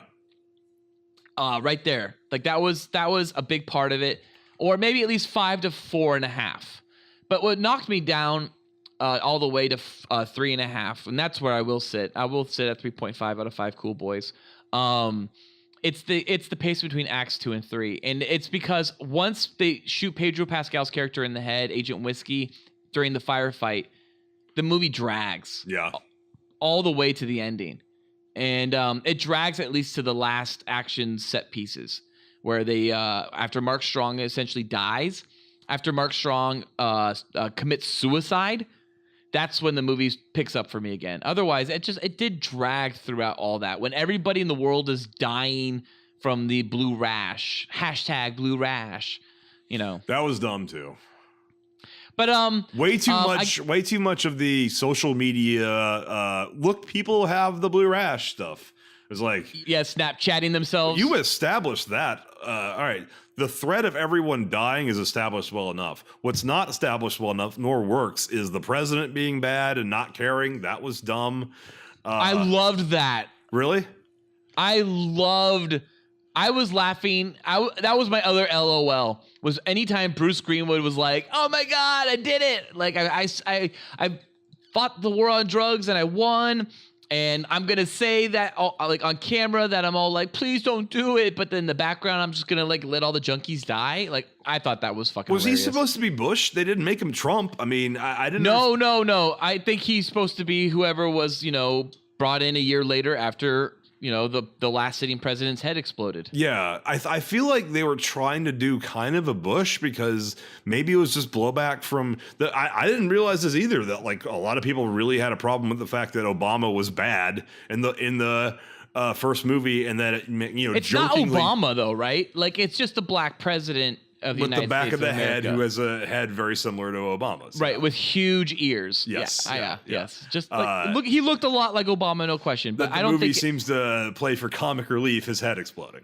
Right there. Like that was a big part of it. Or maybe at least 5 to 4.5. But what knocked me down all the way to 3.5, and that's where I will sit. I will sit at 3.5 out of 5 cool boys. It's the pace between acts 2 and 3, and it's because once they shoot Pedro Pascal's character in the head, Agent Whiskey, during the firefight, the movie drags. Yeah. All the way to the ending, and it drags at least to the last action set pieces where they after Mark Strong essentially dies, after Mark Strong commits suicide. That's when the movie picks up for me again. Otherwise, it did drag throughout all that. When everybody in the world is dying from the blue rash, #blue rash, That was dumb too. But way too much of the social media look, people have the blue rash stuff. It's like, Snapchatting themselves. You established that. All right. The threat of everyone dying is established well enough. What's not established well enough, nor works, is the president being bad and not caring. That was dumb. I loved that. Really? I was laughing. That was my other LOL. Was anytime Bruce Greenwood was like, "Oh my God, I did it!" Like I fought the war on drugs and I won. And I'm going to say that like on camera that I'm all like, please don't do it. But then in the background, I'm just going to like let all the junkies die. Like, I thought that was fucking hilarious. He supposed to be Bush? They didn't make him Trump. I mean, I didn't. No. I think he's supposed to be whoever was, brought in a year later after, the last sitting president's head exploded. Yeah. I feel like they were trying to do kind of a Bush because maybe it was just blowback from I didn't realize this either, that like a lot of people really had a problem with the fact that Obama was bad in the first movie, and that it's jokingly, not Obama though, right? Like it's just the black president of the with United the back States of the America. head, who has a head very similar to Obama's, right, with huge ears. Yes, yes. Just like, he looked a lot like Obama, no question. But I don't think the movie seems to play for comic relief. His head exploding.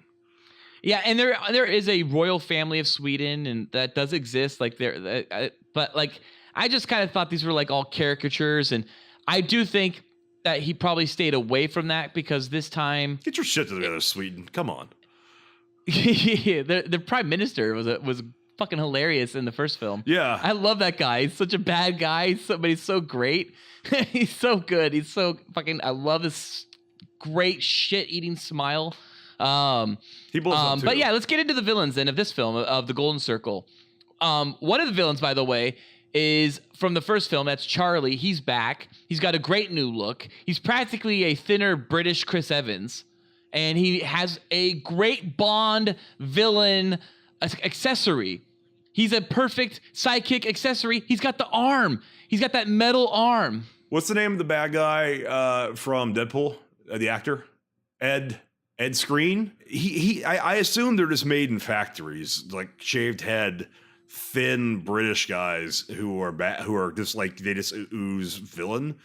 Yeah, and there is a royal family of Sweden, and that does exist. Like but like I just kind of thought these were like all caricatures, and I do think that he probably stayed away from that because this time, get your shit together, Sweden. Come on. the prime minister was fucking hilarious in the first film. Yeah, I love that guy. He's such a bad guy, but he's so great. He's so good. He's so fucking. I love this great shit-eating smile. He blows up too. But yeah, let's get into the villains then of this film, of the Golden Circle. One of the villains, by the way, is from the first film. That's Charlie. He's back. He's got a great new look. He's practically a thinner British Chris Evans. And he has a great Bond villain accessory. He's a perfect sidekick accessory. He's got the arm. He's got that metal arm. What's the name of the bad guy from Deadpool? The actor? Ed Screen? I assume they're just made in factories, like shaved head, thin British guys who are just like, they just ooze villain.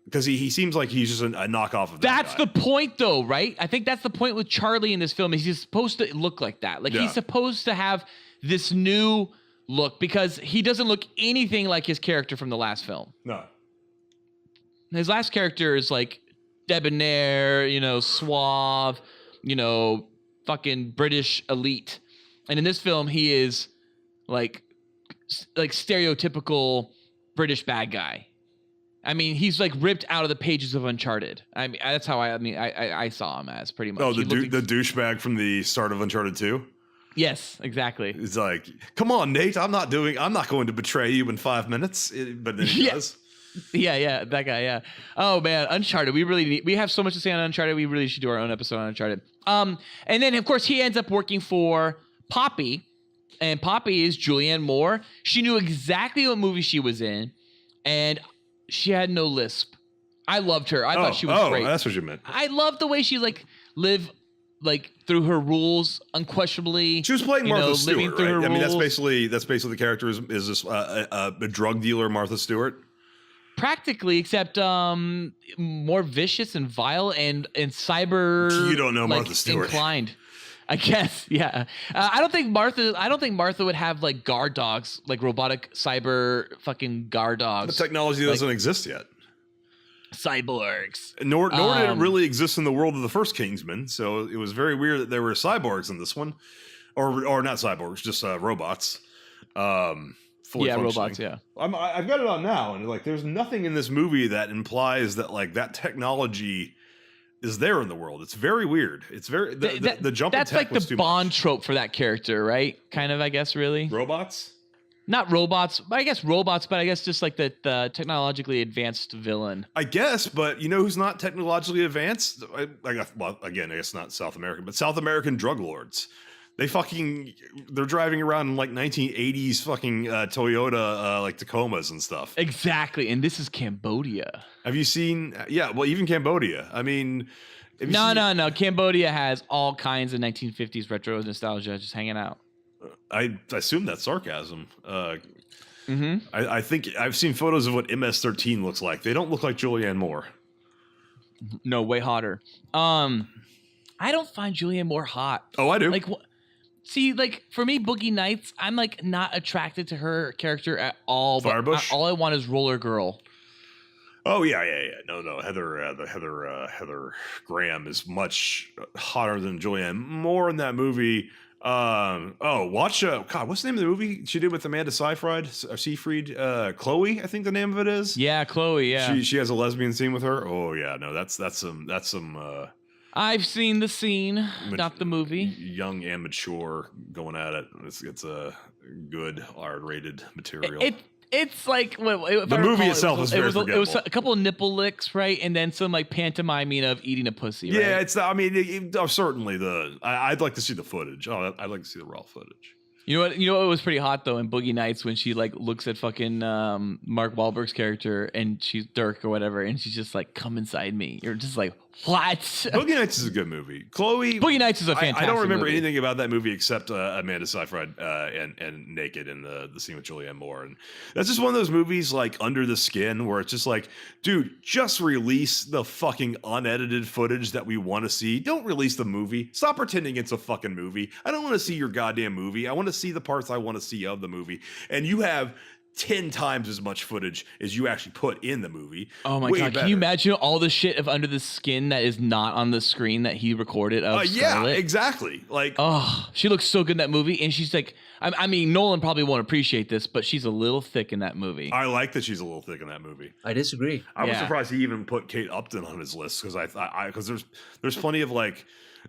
Because he seems like he's just a knockoff of that That's guy. the point, though, right? I think that's the point with Charlie in this film. Is he's supposed to look like that. Like, he's supposed to have this new look because he doesn't look anything like his character from the last film. No. His last character is, like, debonair, suave, fucking British elite. And in this film, he is like stereotypical British bad guy. I mean, he's like ripped out of the pages of Uncharted. I mean, that's how I saw him as pretty much. Oh, the douchebag from the start of Uncharted 2? Yes, exactly. It's like, come on, Nate, I'm not going to betray you in 5 minutes. But then he does. Yeah, that guy, yeah. Oh man, Uncharted. We have so much to say on Uncharted. We really should do our own episode on Uncharted. And then of course he ends up working for Poppy, and Poppy is Julianne Moore. She knew exactly what movie she was in, and she had no lisp. I loved her. I thought she was great. That's what you meant. I loved the way she lived through her rules unquestionably. She was playing Martha Stewart, living through right? her I mean, rules. that's basically the character is this a drug dealer, Martha Stewart. Practically, except more vicious and vile and cyber. You don't know Martha Stewart. Inclined, I guess. Yeah, I don't think Martha would have like guard dogs, like robotic cyber fucking guard dogs. The technology doesn't exist yet. Cyborgs. Nor did it really exist in the world of the first Kingsman. So it was very weird that there were cyborgs in this one, or not cyborgs, just robots. Fully robots. Yeah, I've got it on now, and like, there's nothing in this movie that implies that like that technology is there in the world. It's very weird. It's very the jump. That's like the Bond trope for that character, right? Kind of, I guess. Really, robots. Not robots, but I guess robots, but I guess just like the technologically advanced villain. I guess, but you know who's not technologically advanced? I guess not South American, but South American drug lords. They're driving around in like 1980s fucking Toyota like Tacomas and stuff. Exactly, and this is Cambodia. Have you seen? Yeah, well, even Cambodia. I mean, no. Cambodia has all kinds of 1950s retro nostalgia just hanging out. I assume that's sarcasm. I think I've seen photos of what MS-13 looks like. They don't look like Julianne Moore. No, way hotter. I don't find Julianne Moore hot. Oh, I do. See, for me, Boogie Nights, I'm not attracted to her character at all. Firebush? All I want is Roller Girl. Oh yeah. No. Heather Graham is much hotter than Julianne Moore in that movie. Watch God, what's the name of the movie she did with Amanda Seyfried? Chloe, I think the name of it is. Yeah, Chloe. Yeah, she has a lesbian scene with her. Oh yeah, no, that's some. I've seen the scene, not the movie. Young and mature going at it. It's a good R-rated material. It's like the movie itself is very forgettable. It was a couple of nipple licks, right, and then some pantomiming of eating a pussy. Right? Yeah, it's. I mean, certainly I'd like to see the footage. Oh, I'd like to see the raw footage. You know what was pretty hot though in Boogie Nights when she looks at fucking Mark Wahlberg's character and she's Dirk or whatever and she's just like, come inside me. You're just like, what? Boogie Nights is a good movie. Boogie Nights is a fantastic I don't remember movie. anything about that movie except Amanda Seyfried and naked in the scene with Julianne Moore, and that's just one of those movies like Under the Skin where it's just like, dude, just release the fucking unedited footage that we want to see. Don't release the movie. Stop pretending it's a fucking movie. I don't want to see your goddamn movie. I want to see the parts I want to see of the movie, and you have 10 times as much footage as you actually put in the movie. Oh my God. Can you imagine all the shit of Under the Skin that is not on the screen that he recorded of Scarlett? Yeah, exactly. She looks so good in that movie. And she's like, I mean, Nolan probably won't appreciate this, but she's a little thick in that movie. I like that she's a little thick in that movie. I disagree. I was surprised he even put Kate Upton on his list because there's plenty of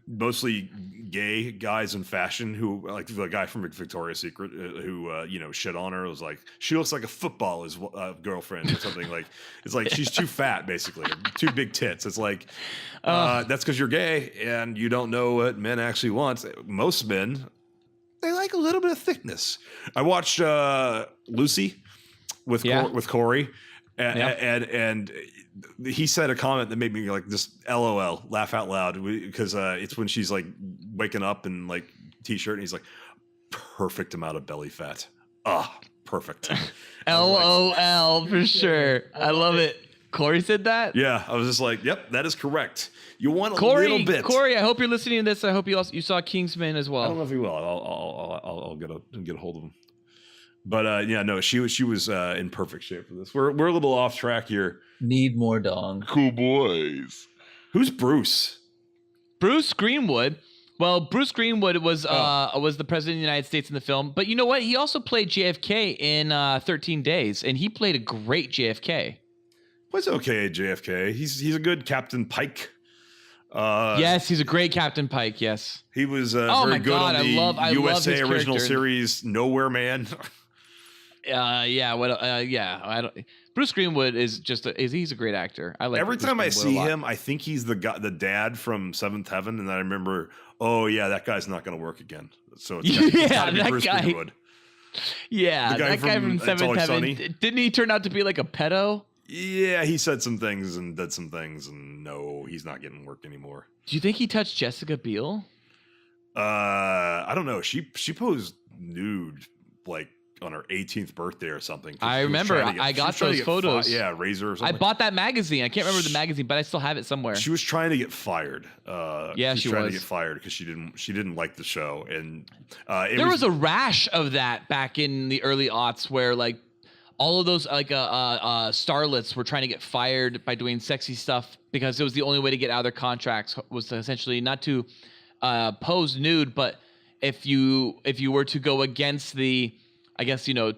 mostly gay guys in fashion who, like the guy from Victoria's Secret who shit on her. It was like, she looks like a footballer's girlfriend or something. It's like she's too fat, basically, too big tits. It's like that's because you're gay and you don't know what men actually want. Most men, they like a little bit of thickness. I watched Lucy with Corey and he said a comment that made me just LOL, laugh out loud, because it's when she's waking up in t-shirt and he's like, perfect amount of belly fat. Perfect. LOL for sure. I love it. Corey said that? Yeah, I was just like, yep, that is correct. You want a little bit. Corey, I hope you're listening to this. I hope you saw Kingsman as well. I don't know if he will. I'll get a hold of him. But she was in perfect shape for this. We're a little off track here. Need more dong. Cool boys. Who's Bruce? Bruce Greenwood Well, Bruce Greenwood was the president of the United States in the film, but you know what? He also played JFK in 13 Days, and he played a great JFK. Was okay, JFK. He's a good Captain Pike. Yes, he's a great Captain Pike. Yes, he was very good on the I love USA his original character. series Nowhere Man. Yeah. I don't. Bruce Greenwood is he's a great actor. I like every Bruce time I Greenwood see a lot. him, I think he's the dad from Seventh Heaven, and I remember, oh yeah, that guy's not going to work again. So it's gotta be that Bruce guy. Greenwood. Yeah, The guy that guy from from It's Seventh Always Heaven. Sunny. Didn't he turn out to be like a pedo? Yeah, he said some things and did some things, and no, he's not getting work anymore. Do you think he touched Jessica Biel? I don't know. She posed nude like on her 18th birthday or something. I She was remember. trying to get- I she got was trying to those get photos. Yeah, Razor or I something. bought that magazine. I can't remember the magazine, but I still have it somewhere. She was trying to get fired. Yeah, she she trying was. to get fired because she didn't like the show, and There was a rash of that back in the early aughts where like all of those like starlets were trying to get fired by doing sexy stuff because it was the only way to get out of their contracts was to essentially not to pose nude, but if you were to go against the, I guess, no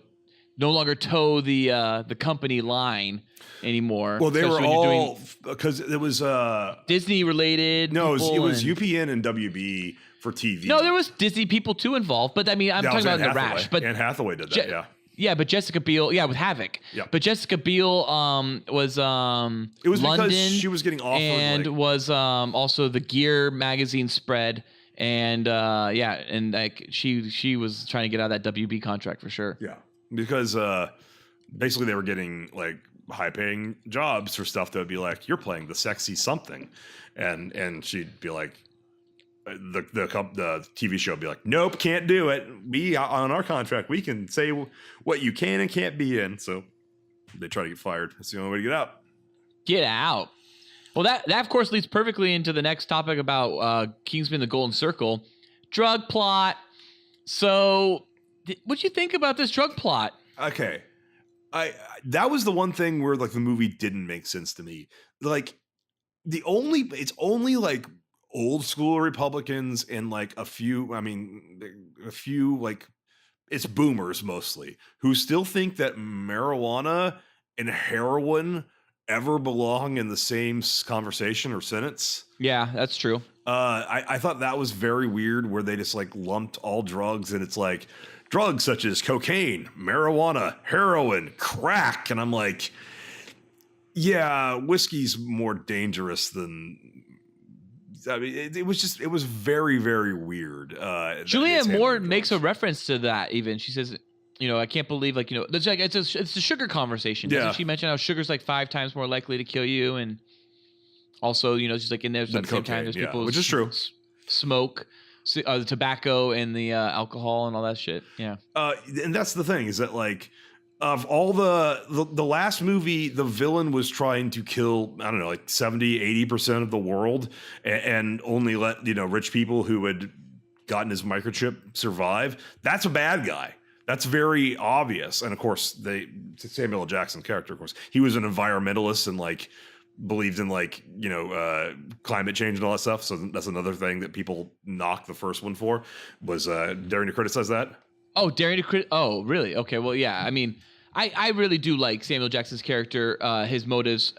longer toe the company line anymore. well, they were especially when you're all doing because it was Disney related. no, it people was and- UPN and WB for TV. No, there was Disney people too involved, but I mean, I'm That talking was about Anne the Hathaway. rash. But Anne Hathaway did that. Je- yeah. Yeah, but Jessica Biel, with Havoc. Yeah. But Jessica Biel was It was London, because she was getting offered and like, was also the Gear magazine spread, and and like she was trying to get out of that WB contract for sure. yeah, because basically they were getting like high paying jobs for stuff that would be like, you're playing the sexy something, and she'd be like, the TV show would be like, nope, can't do it. We on our contract we can say what you can and can't be in. So they try to get fired. It's the only way to get out. Get out. Well, that of course leads perfectly into the next topic about Kingsman: The Golden Circle, drug plot. So, what'd you think about this drug plot? Okay. I that was the one thing where like the movie didn't make sense to me. Like it's only like old school Republicans and like a few like it's boomers mostly who still think that marijuana and heroin ever belong in the same conversation or sentence. Yeah, that's true. I thought that was very weird where they just like lumped all drugs and it's like drugs such as cocaine, marijuana, heroin, crack. And I'm like, yeah, whiskey's more dangerous than. I mean, it was very, very weird. Julianne Moore makes a reference to that. Even she says, I can't believe it's like it's a sugar conversation. Yeah. Doesn't she mention how sugar's like 5 times more likely to kill you? And also, she's like in there at the same time there's people which is true. Smoke, the tobacco and the alcohol and all that shit. Yeah. And that's the thing is that like of all the last movie, the villain was trying to kill, I don't know, like 70-80% of the world and only let, rich people who had gotten his microchip survive. That's a bad guy. That's very obvious. And of course, Samuel L. Jackson character, of course, he was an environmentalist and like believed in like, climate change and all that stuff. So that's another thing that people knocked the first one for was daring to criticize that. Oh, daring to crit. Oh, really? Okay. Well, yeah. I mean, I really do like Samuel Jackson's character, his motives,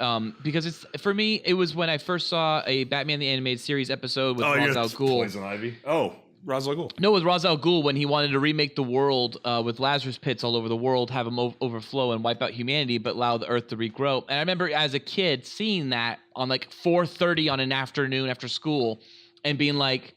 because it's for me. It was when I first saw a Batman the Animated Series episode with Ra's al Ghul. Poison Ivy. Oh, Ra's al Ghul. No, with Ra's al Ghul when he wanted to remake the world with Lazarus pits all over the world, have them overflow and wipe out humanity, but allow the Earth to regrow. And I remember as a kid seeing that on like 4:30 on an afternoon after school, and being like,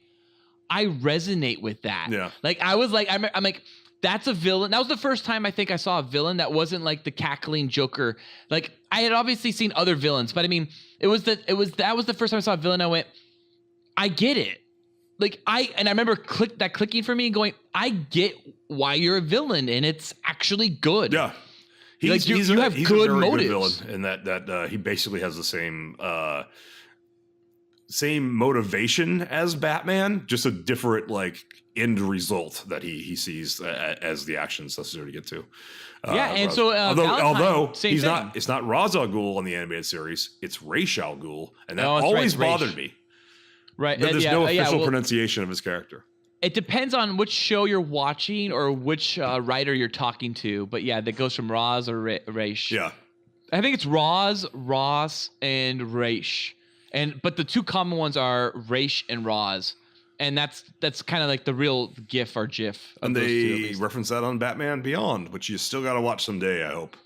I resonate with that. Yeah. Like I was like, I'm like, that's a villain. That was the first time I think I saw a villain that wasn't like the cackling Joker. Like I had obviously seen other villains, but I mean, that was the first time I saw a villain. I went, I get it. Like I remember clicking for me and going, I get why you're a villain and it's actually good. Yeah. You have he's good a very motives. Good villain in that he basically has the same motivation as Batman, just a different like end result that he sees as the actions necessary to get to. Yeah, and so although same he's thing. not, it's not Ra's al Ghul on the animated series, it's Ra's al Ghul, and that Oh, that's right, always it's Ra's. bothered me. Right. There's no official well, pronunciation of his character. it depends on which show you're watching or which writer you're talking to. But yeah, that goes from Roz or Raish. Yeah. I think it's Roz, Ross, and Raish. But the two common ones are Raish and Roz. And that's kind of like the real GIF or GIF. And they reference that on Batman Beyond, which you still got to watch someday, I hope.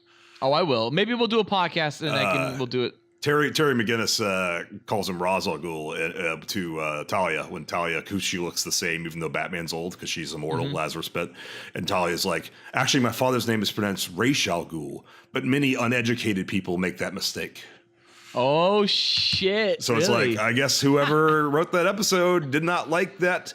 Oh, I will. Maybe we'll do a podcast and we'll do it. Terry McGinnis calls him Ra's al Ghul to Talia when Talia, because she looks the same even though Batman's old because she's immortal, Lazarus Pit. And Talia's like, actually, my father's name is pronounced Ra's al Ghul, but many uneducated people make that mistake. Oh, shit. So really? It's like, I guess whoever wrote that episode did not like that.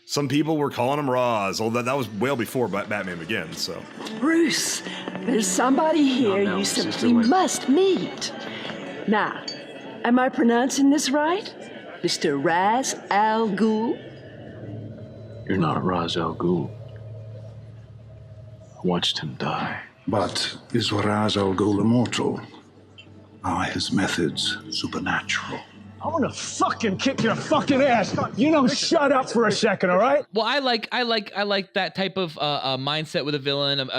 Some people were calling him Ra's, although that was well before Batman Begins. So, Bruce, there's somebody here you simply must meet. Now, am I pronouncing this right? Mr. Ra's al Ghul? You're not Ra's al Ghul. I watched him die. But is Ra's al Ghul immortal? Are his methods supernatural? I'm gonna fucking kick your fucking ass. You know, shut up for a second, all right? Well, I like that type of mindset with a villain.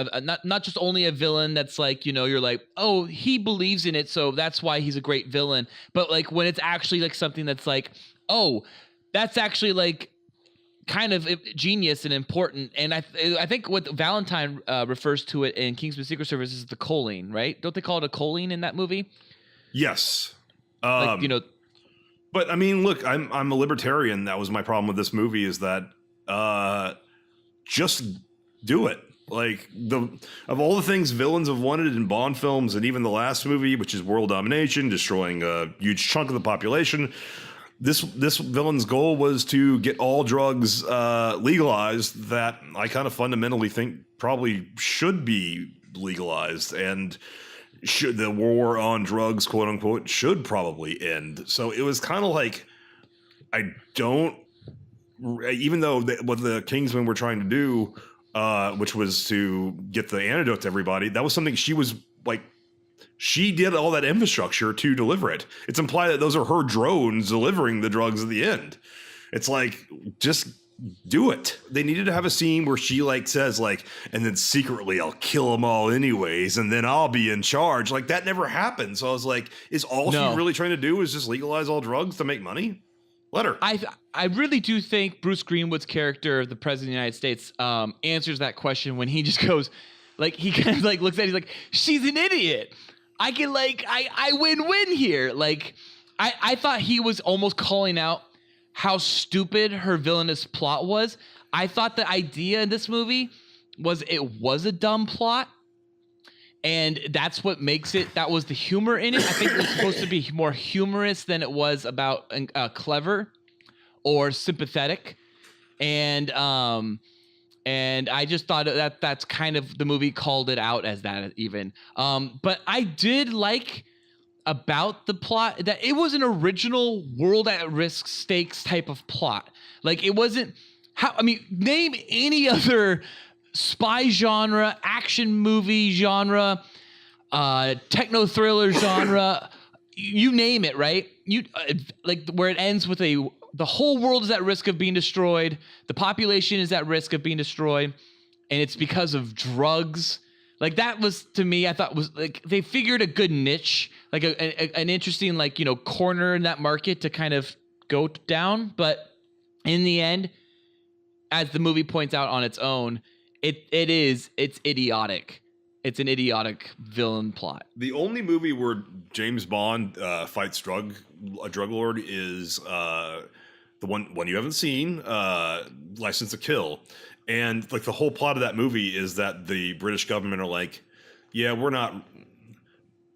Not just only a villain that's like, you're like, oh, he believes in it, so that's why he's a great villain. But like when it's actually like something that's like, oh, that's actually like kind of genius and important. And I think what Valentine refers to it in Kingsman Secret Service is the choline, right? Don't they call it a choline in that movie? yes. Like, But I mean, look, I'm a libertarian. That was my problem with this movie is that just do it. Like of all the things villains have wanted in Bond films and even the last movie, which is world domination, destroying a huge chunk of the population, this villain's goal was to get all drugs legalized that I kind of fundamentally think probably should be legalized, and should the war on drugs, quote unquote, should probably end. So it was kind of like, even though what the Kingsmen were trying to do, which was to get the antidote to everybody, that was something she was like, she did all that infrastructure to deliver it. It's implied that those are her drones delivering the drugs at the end. It's like, just do it. They needed to have a scene where she like says like, and then secretly I'll kill them all anyways, and then I'll be in charge. Like that never happened. So I was like, is all she really trying to do is just legalize all drugs to make money? Let her. I really do think Bruce Greenwood's character, the President of the United States, answers that question when he just goes, like, he kind of like looks at it, he's like, she's an idiot. I can like, I win here. Like, I thought he was almost calling out how stupid her villainous plot was. I thought the idea in this movie was a dumb plot. And that's what makes it, that was the humor in it. I think it was supposed to be more humorous than it was about clever or sympathetic. And I just thought that's kind of, the movie called it out as that even. But I did like about the plot that it was an original world at risk stakes type of plot. Like it wasn't name any other spy genre, action movie genre, techno thriller genre, you name it, right? You like where it ends with the whole world is at risk of being destroyed, the population is at risk of being destroyed, and it's because of drugs. Like that was, to me, I thought was like they figured a good niche, like an interesting like corner in that market to kind of go down. But in the end, as the movie points out on its own, it's idiotic. It's an idiotic villain plot. The only movie where James Bond fights a drug lord is the one you haven't seen, License to Kill. And like the whole plot of that movie is that the British government are like, yeah, we're not.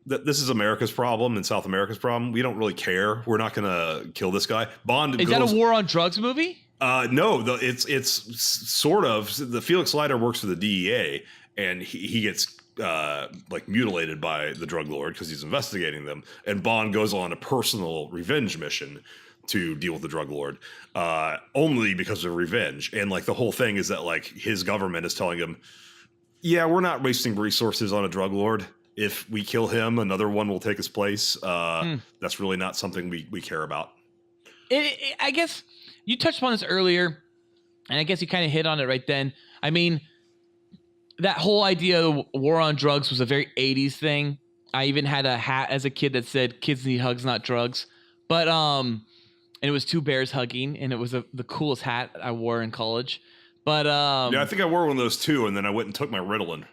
This is America's problem and South America's problem. We don't really care. We're not going to kill this guy. Bond is that a war on drugs movie? No, it's sort of. The Felix Leiter works for the DEA, and he gets like mutilated by the drug lord because he's investigating them. And Bond goes on a personal revenge mission to deal with the drug lord, only because of revenge. And like the whole thing is that like his government is telling him, yeah, we're not wasting resources on a drug lord. If we kill him, another one will take his place. That's really not something we care about. I guess you touched upon this earlier, and I guess you kind of hit on it right then. I mean, that whole idea of war on drugs was a very 80s thing. I even had a hat as a kid that said "Kids need hugs, not drugs." But and it was two bears hugging, and it was the coolest hat I wore in college. But yeah, I think I wore one of those too, and then I went and took my Ritalin.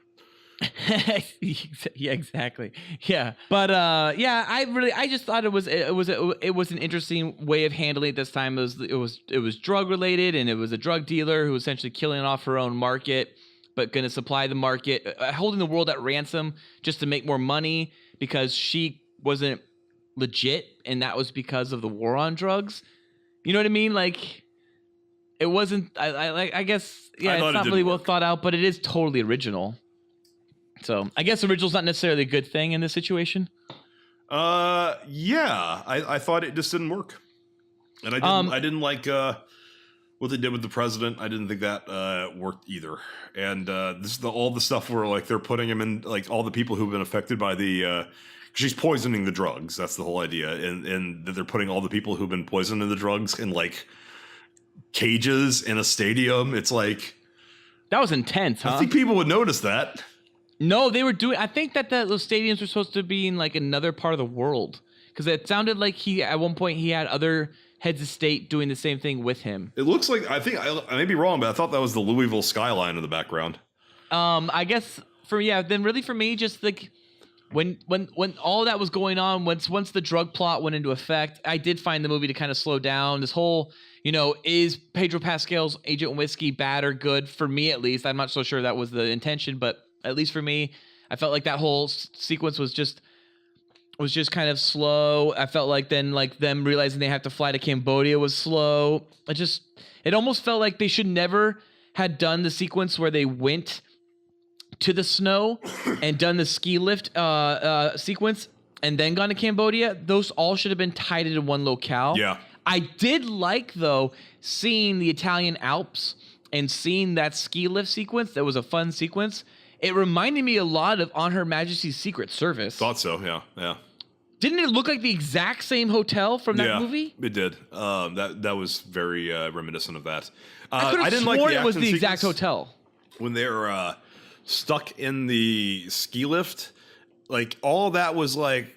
Yeah, exactly. Yeah, but yeah, I just thought it was an interesting way of handling it this time. It was drug related, and it was a drug dealer who was essentially killing off her own market, but going to supply the market, holding the world at ransom just to make more money because she wasn't legit, and that was because of the war on drugs. You know what I mean? Like, it wasn't. I guess yeah, it's not really well thought out, but it is totally original. So I guess original's not necessarily a good thing in this situation. Yeah, I thought it just didn't work, and I didn't like what they did with the president. I didn't think that worked either. And this is all the stuff where like they're putting him in, like all the people who've been affected by the. She's poisoning the drugs. That's the whole idea, and that they're putting all the people who've been poisoned in the drugs in like cages in a stadium. It's like that was intense. Huh? I think people would notice that. No, they were doing. I think that those stadiums were supposed to be in like another part of the world because it sounded like at one point he had other heads of state doing the same thing with him. It looks like I may be wrong, but I thought that was the Louisville skyline in the background. I guess for me, just like. When all that was going on, once the drug plot went into effect, I did find the movie to kind of slow down. This whole, is Pedro Pascal's Agent Whiskey bad or good? For me, at least, I'm not so sure that was the intention, but at least for me, I felt like that whole sequence was just kind of slow. I felt like then like them realizing they have to fly to Cambodia was slow. It almost felt like they should never had done the sequence where they went to the snow and done the ski lift sequence and then gone to Cambodia. Those all should have been tied into one locale. Yeah. I did like, though, seeing the Italian Alps and seeing that ski lift sequence. That was a fun sequence. It reminded me a lot of On Her Majesty's Secret Service. Thought so, yeah. Didn't it look like the exact same hotel from that movie? It did. That was very reminiscent of that. I could have sworn it was the exact hotel. When they're stuck in the ski lift, like all that was like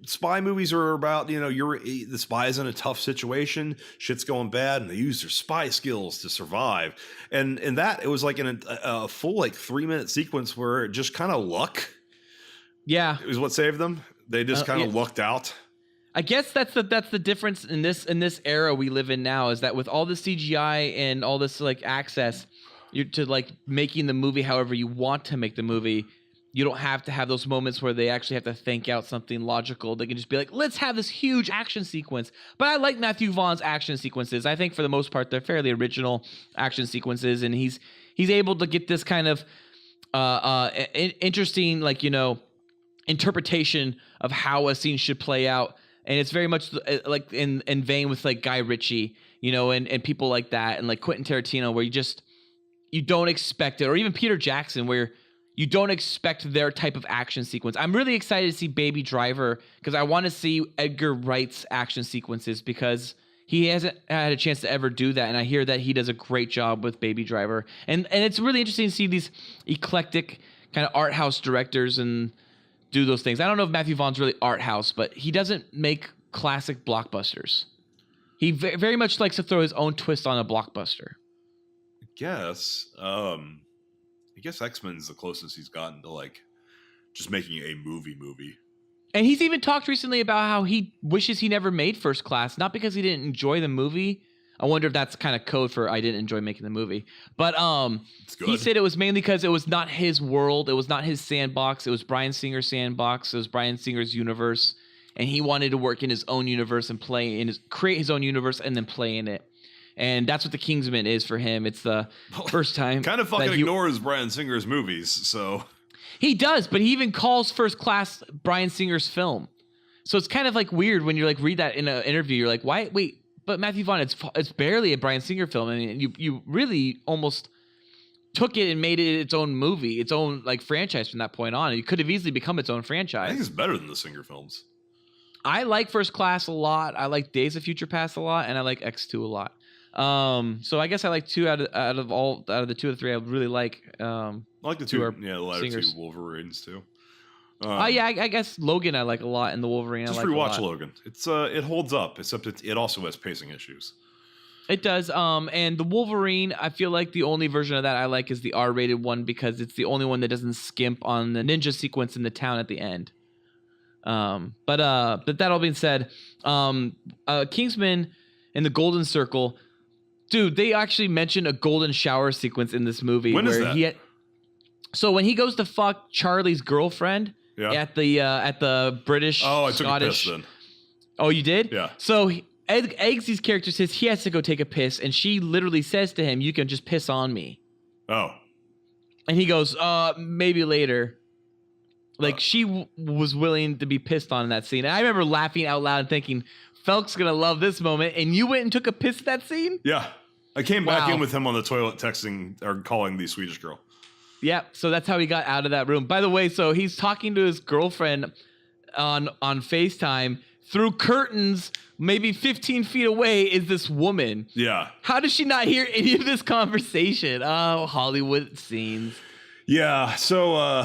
spy movies are about, you're the spy's in a tough situation, shit's going bad, and they use their spy skills to survive. And in that, it was like in a full like 3-minute sequence where just kind of luck. Yeah, it was what saved them. They just kind of lucked out. I guess that's the difference in this era we live in now, is that with all the CGI and all this like access, you're to like making the movie however you want to make the movie. You don't have to have those moments where they actually have to think out something logical. They can just be like, let's have this huge action sequence. But I like Matthew Vaughn's action sequences. I think for the most part, they're fairly original action sequences. And he's able to get this kind of interesting, like, interpretation of how a scene should play out. And it's very much like in vein with like Guy Ritchie, and people like that. And like Quentin Tarantino, where you don't expect it, or even Peter Jackson, where you don't expect their type of action sequence. I'm really excited to see Baby Driver because I want to see Edgar Wright's action sequences because he hasn't had a chance to ever do that. And I hear that he does a great job with Baby Driver. And it's really interesting to see these eclectic kind of art house directors and do those things. I don't know if Matthew Vaughn's really art house, but he doesn't make classic blockbusters. He very much likes to throw his own twist on a blockbuster. I guess X-Men's the closest he's gotten to like just making a movie. And he's even talked recently about how he wishes he never made First Class, not because he didn't enjoy the movie. I wonder if that's kind of code for I didn't enjoy making the movie. But he said it was mainly because it was not his world, it was not his sandbox, it was Bryan Singer's sandbox, it was Bryan Singer's universe, and he wanted to work in his own universe and create his own universe and then play in it. And that's what the Kingsman is for him. It's the first time. Kind of fucking ignores Bryan Singer's movies, so. He does, but he even calls First Class Bryan Singer's film. So it's kind of like weird when you like read that in an interview. You're like, why? Wait, but Matthew Vaughn, it's barely a Bryan Singer film. I mean, you really almost took it and made it its own movie, its own like franchise from that point on. It could have easily become its own franchise. I think it's better than the Singer films. I like First Class a lot. I like Days of Future Past a lot, and I like X2 a lot. So I guess I like two out of the two or three I really like. I like the two, the latter singers. two Wolverines too. I guess Logan I like a lot, and the Wolverine just I like a lot. rewatch Logan. It's it holds up, except it also has pacing issues. It does. And the Wolverine, I feel like the only version of that I like is the R-rated one because it's the only one that doesn't skimp on the ninja sequence in the town at the end. But that all being said, Kingsman and the Golden Circle, dude, they actually mentioned a golden shower sequence in this movie. When is that? So when he goes to fuck Charlie's girlfriend at the British I took Scottish. a piss then. Oh, you did? Yeah. So Eggsy's character says he has to go take a piss, and she literally says to him, "You can just piss on me." Oh. And he goes, maybe later. Like she was willing to be pissed on in that scene. And I remember laughing out loud and thinking, Felk's going to love this moment. And you went and took a piss at that scene? Yeah. I came back in with him on the toilet texting or calling the Swedish girl. Yeah. So that's how he got out of that room. By the way, so he's talking to his girlfriend on FaceTime through curtains, maybe 15 feet away is this woman. Yeah. How does she not hear any of this conversation? Oh, Hollywood scenes. Yeah. So,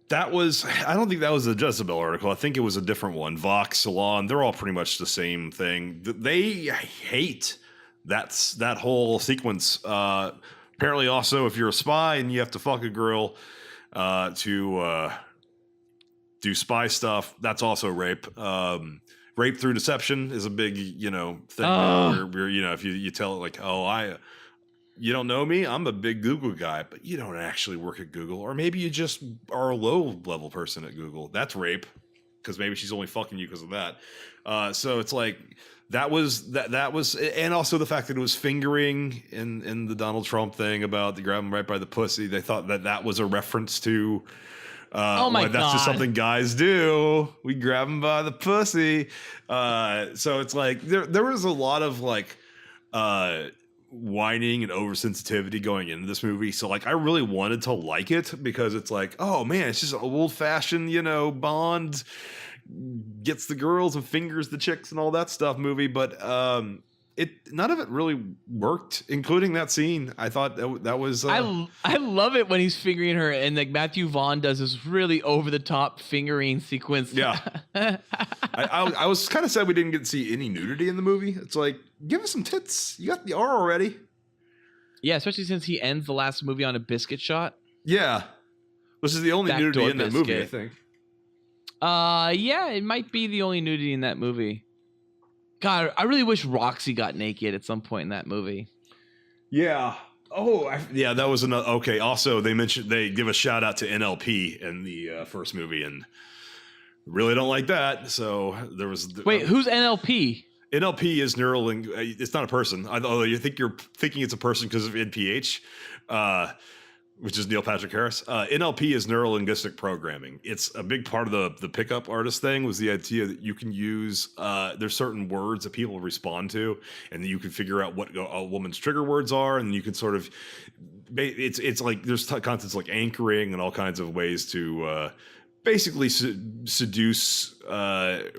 that was, I don't think that was a Jezebel article. I think it was a different one. Vox, Salon, they're all pretty much the same thing. They hate that whole sequence. Apparently also, if you're a spy and you have to fuck a girl to do spy stuff, that's also rape. Rape through deception is a big, thing where if you tell it like, you don't know me, I'm a big Google guy, but you don't actually work at Google. Or maybe you just are a low-level person at Google. That's rape, because maybe she's only fucking you because of that. So it's like, that was, and also the fact that it was fingering in the Donald Trump thing about the grab him right by the pussy. They thought that was a reference to, God. That's just something guys do. We grab him by the pussy. So it's like, there was a lot of like, whining and oversensitivity going into this movie. So like I really wanted to like it because it's like, oh man, it's just an old-fashioned, Bond gets the girls and fingers the chicks and all that stuff movie, but none of it really worked, including that scene. I thought that was I love it when he's fingering her and like Matthew Vaughn does this really over the top fingering sequence. Yeah. I was kind of sad we didn't get to see any nudity in the movie. It's like, give us some tits. You got the R already. Yeah, especially since he ends the last movie on a biscuit shot. Yeah. This is the only nudity in that movie, I think. Yeah, it might be the only nudity in that movie. God, I really wish Roxy got naked at some point in that movie. Yeah. Oh, that was another. Okay. Also, they give a shout out to NLP in the first movie, and really don't like that. So there was. Wait, who's NLP? NLP is it's not a person. Although you're thinking it's a person because of NPH, which is Neil Patrick Harris. NLP is neuro-linguistic programming. It's a big part of the pickup artist thing was the idea that you can use, there's certain words that people respond to, and then you can figure out what a woman's trigger words are, and you can sort of, it's like there's concepts like anchoring and all kinds of ways to basically seduce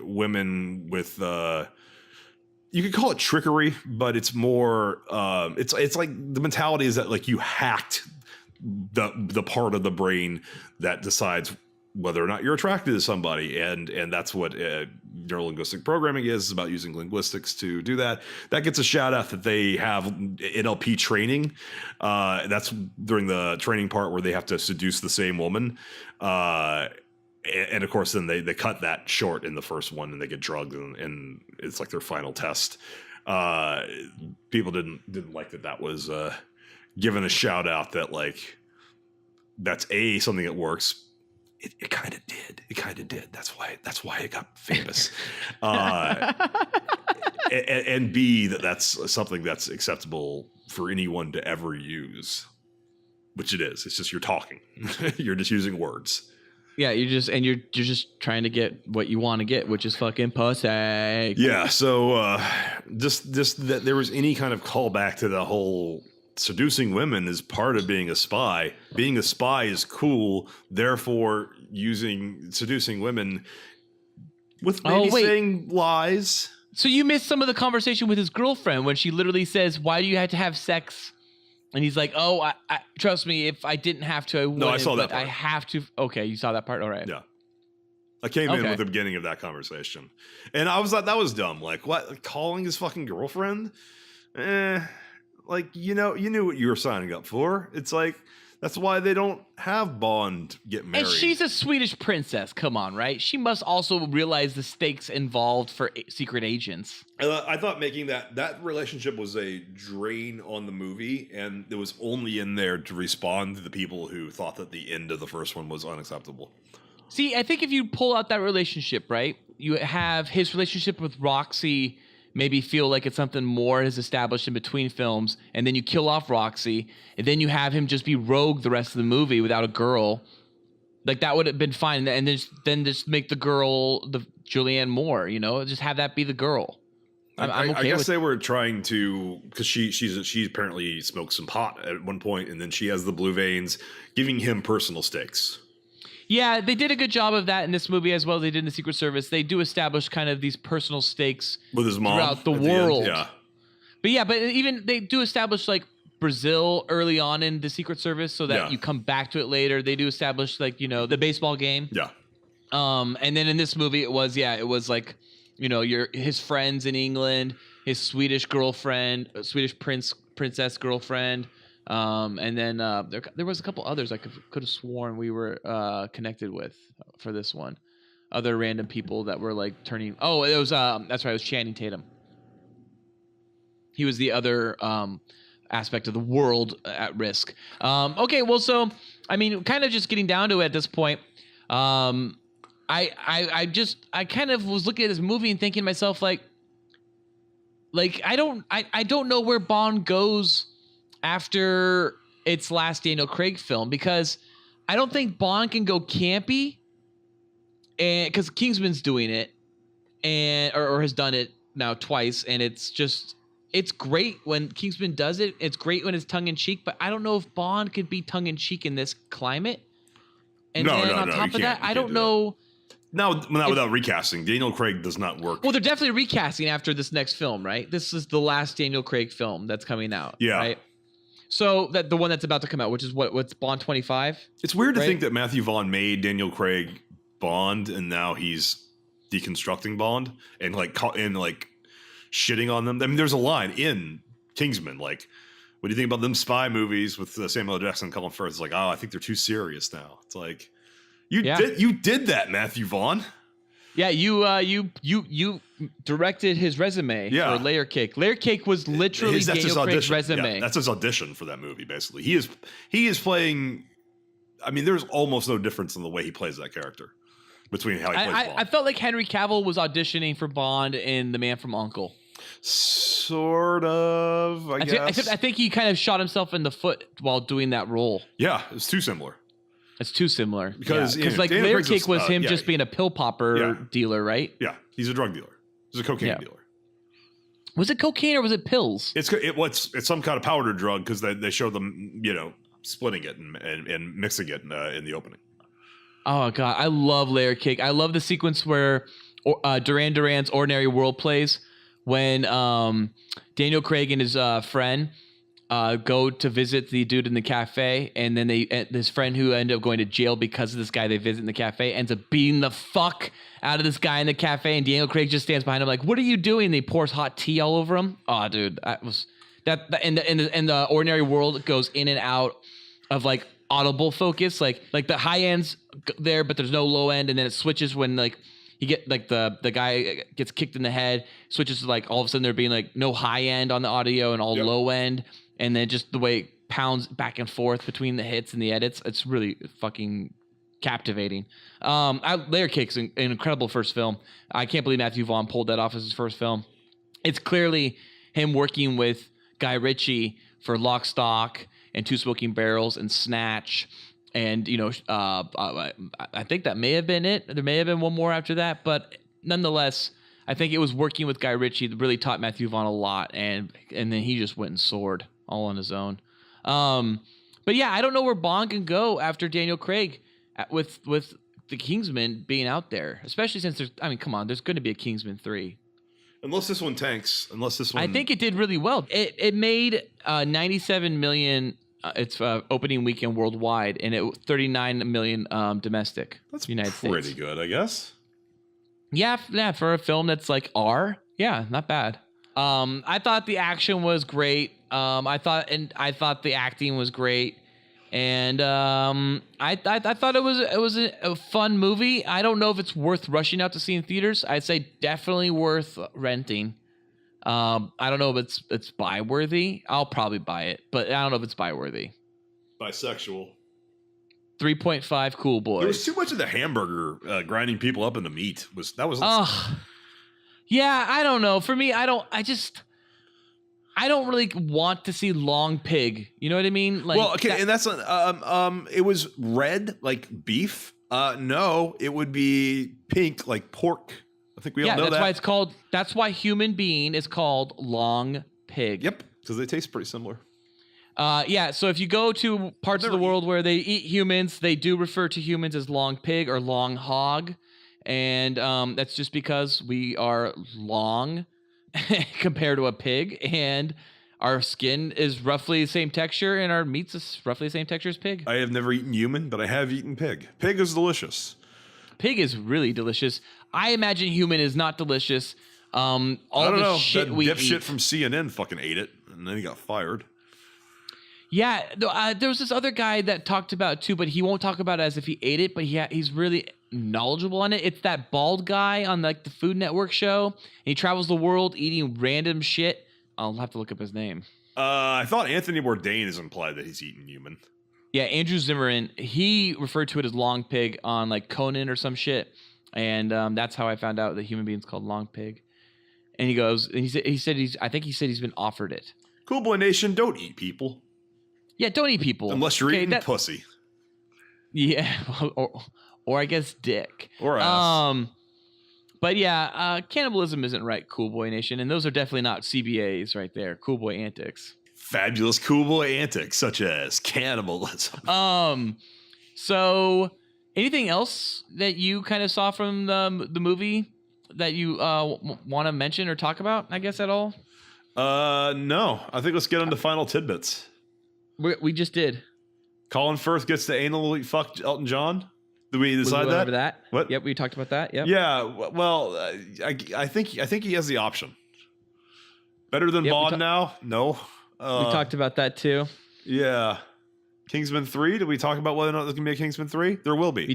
women with, you could call it trickery, but it's more, it's like the mentality is that like you hacked the part of the brain that decides whether or not you're attracted to somebody, and that's what neurolinguistic programming is about, using linguistics to do that. That gets a shout out that they have NLP training. That's during the training part where they have to seduce the same woman. And of course, then they cut that short in the first one, and they get drugged, and it's like their final test. People didn't like that was given a shout out that like that's something that works. It kind of did. It kind of did. That's why it got famous. And B, that's something that's acceptable for anyone to ever use, which it is. It's just you're talking. You're just using words. Yeah, you're just trying to get what you want to get, which is fucking pussy. Yeah. So just that there was any kind of callback to the whole seducing women is part of being a spy. Being a spy is cool. Therefore, seducing women with maybe saying lies. So you missed some of the conversation with his girlfriend when she literally says, "Why do you have to have sex?" And he's like, "Oh, I trust me. If I didn't have to, I wouldn't. No, I saw that but part. I have to." Okay, you saw that part. All right. Yeah. I came in with the beginning of that conversation. And I was like, that was dumb. Like, what? Like, calling his fucking girlfriend? Like, you knew what you were signing up for. It's like, that's why they don't have Bond get married. And she's a Swedish princess. Come on, right? She must also realize the stakes involved for secret agents. I thought making that relationship was a drain on the movie, and it was only in there to respond to the people who thought that the end of the first one was unacceptable. See, I think if you pull out that relationship, right, you have his relationship with Roxy maybe feel like it's something more is established in between films, and then you kill off Roxy, and then you have him just be rogue the rest of the movie without a girl. Like, that would have been fine, and then just make the girl the Julianne Moore, just have that be the girl. I'm okay I guess with they were trying to, because she apparently smoked some pot at one point, and then she has the blue veins, giving him personal stakes. Yeah, they did a good job of that in this movie as well as they did in the Secret Service. They do establish kind of these personal stakes with his mom throughout the world. Yeah. But even they do establish like Brazil early on in the Secret Service so that you come back to it later. They do establish like, the baseball game. Yeah. And then in this movie it was like, his friends in England, his Swedish girlfriend, Swedish princess girlfriend. And then there was a couple others I could have sworn we were connected with for this one. Other random people that were like turning. Oh, it was that's right. It was Channing Tatum. He was the other aspect of the world at risk. Okay, well, so I mean, kind of just getting down to it at this point. I kind of was looking at this movie and thinking to myself like I don't know where Bond goes after its last Daniel Craig film, because I don't think Bond can go campy, and because Kingsman's doing it or has done it now twice, and it's great when Kingsman does it. It's great when it's tongue in cheek, but I don't know if Bond could be tongue in cheek in this climate. And then on top of that, I don't know. Not without recasting. Daniel Craig does not work. Well, they're definitely recasting after this next film, right? This is the last Daniel Craig film that's coming out. Yeah. Right? So that the one that's about to come out, which is what's Bond 25. It's weird to think that Matthew Vaughn made Daniel Craig Bond, and now he's deconstructing Bond and shitting on them. I mean, there's a line in Kingsman like, "What do you think about them spy movies with Samuel L. Jackson and Colin Firth?" It's like, "Oh, I think they're too serious now." It's like, you did that, Matthew Vaughn. Yeah, you directed his resume for Layer Cake. Layer Cake was literally Daniel Craig's resume. Yeah, that's his audition for that movie. Basically, he is playing. I mean, there's almost no difference in the way he plays that character between how he plays Bond. I felt like Henry Cavill was auditioning for Bond in The Man from U.N.C.L.E. Sort of, I guess. I think he kind of shot himself in the foot while doing that role. Yeah, it's too similar. It's too similar because like Layer Cake was him just being a pill popper dealer, right? Yeah, he's a drug dealer. He's a cocaine dealer. Was it cocaine or was it pills? It's some kind of powder drug because they show them splitting it and mixing it in the opening. Oh god, I love Layer Cake. I love the sequence where Duran Duran's Ordinary World plays when Daniel Craig and his friend go to visit the dude in the cafe, and then this friend who ended up going to jail because of this guy they visit in the cafe ends up beating the fuck out of this guy in the cafe, and Daniel Craig just stands behind him like, "What are you doing?" And he pours hot tea all over him. Oh, dude, in the Ordinary World goes in and out of like audible focus, like the high end's there, but there's no low end, and then it switches when like you get like the guy gets kicked in the head, switches to like all of a sudden there being like no high end on the audio and all low end. And then just the way it pounds back and forth between the hits and the edits, it's really fucking captivating. Layer Cake's an incredible first film. I can't believe Matthew Vaughn pulled that off as his first film. It's clearly him working with Guy Ritchie for Lock, Stock, and Two Smoking Barrels and Snatch. And, I think that may have been it. There may have been one more after that. But nonetheless, I think it was working with Guy Ritchie that really taught Matthew Vaughn a lot. And then he just went and soared all on his own. But yeah, I don't know where Bond can go after Daniel Craig with the Kingsman being out there, especially since come on, there's going to be a Kingsman 3. Unless this one tanks. Unless this one. I think it did really well. It made 97 million its opening weekend worldwide, and it 39 million domestic. That's United pretty States. good, I guess. Yeah, for a film that's like R, yeah, not bad. I thought the action was great. I thought the acting was great, and I thought it was a fun movie. I don't know if it's worth rushing out to see in theaters. I'd say definitely worth renting. I don't know if it's buy worthy. I'll probably buy it, but I don't know if it's buy worthy. Bisexual. 3.5 cool boys. There was too much of the hamburger grinding people up in the meat. Yeah, I don't know. For me, I don't really want to see long pig. You know what I mean? Like, well, okay, and that's it was red like beef. No, it would be pink like pork. I think we all know that. Yeah, that's why it's called. That's why human being is called long pig. Yep, because they taste pretty similar. Yeah, so if you go to parts of the world where they eat humans, they do refer to humans as long pig or long hog. And that's just because we are long compared to a pig, and our skin is roughly the same texture, and our meat's is roughly the same texture as pig. I have never eaten human, but I have eaten pig. Pig is delicious. Pig is really delicious. I imagine human is not delicious. All I don't the know. shit That we dipshit eat. from CNN fucking ate it, and then he got fired. Yeah, there was this other guy that talked about it too, but he won't talk about it as if he ate it, but he's really knowledgeable on it. It's that bald guy on like the Food Network show. And he travels the world eating random shit. I'll have to look up his name. I thought Anthony Bourdain has implied that he's eaten human. Yeah, Andrew Zimmern, he referred to it as long pig on like Conan or some shit. And that's how I found out that human being's called long pig. And he goes, and he said he's been offered it. Cool Boy Nation, don't eat people. Yeah, don't eat people. Unless you're eating pussy. Yeah, or I guess dick. Or ass. But yeah, cannibalism isn't right, Cool Boy Nation. And those are definitely not CBAs right there. Cool Boy antics. Fabulous cool boy antics, such as cannibalism. So anything else that you kind of saw from the movie that you want to mention or talk about, I guess, at all? No. I think let's get into final tidbits. We just did. Colin Firth gets to anally fuck Elton John. Did we decide we went over that? What? Yep, we talked about that. Yep. Yeah. Well, I think he has the option. Better than Bond now? No. We talked about that too. Yeah. Kingsman 3. Did we talk about whether or not there's gonna be a Kingsman 3? There will be.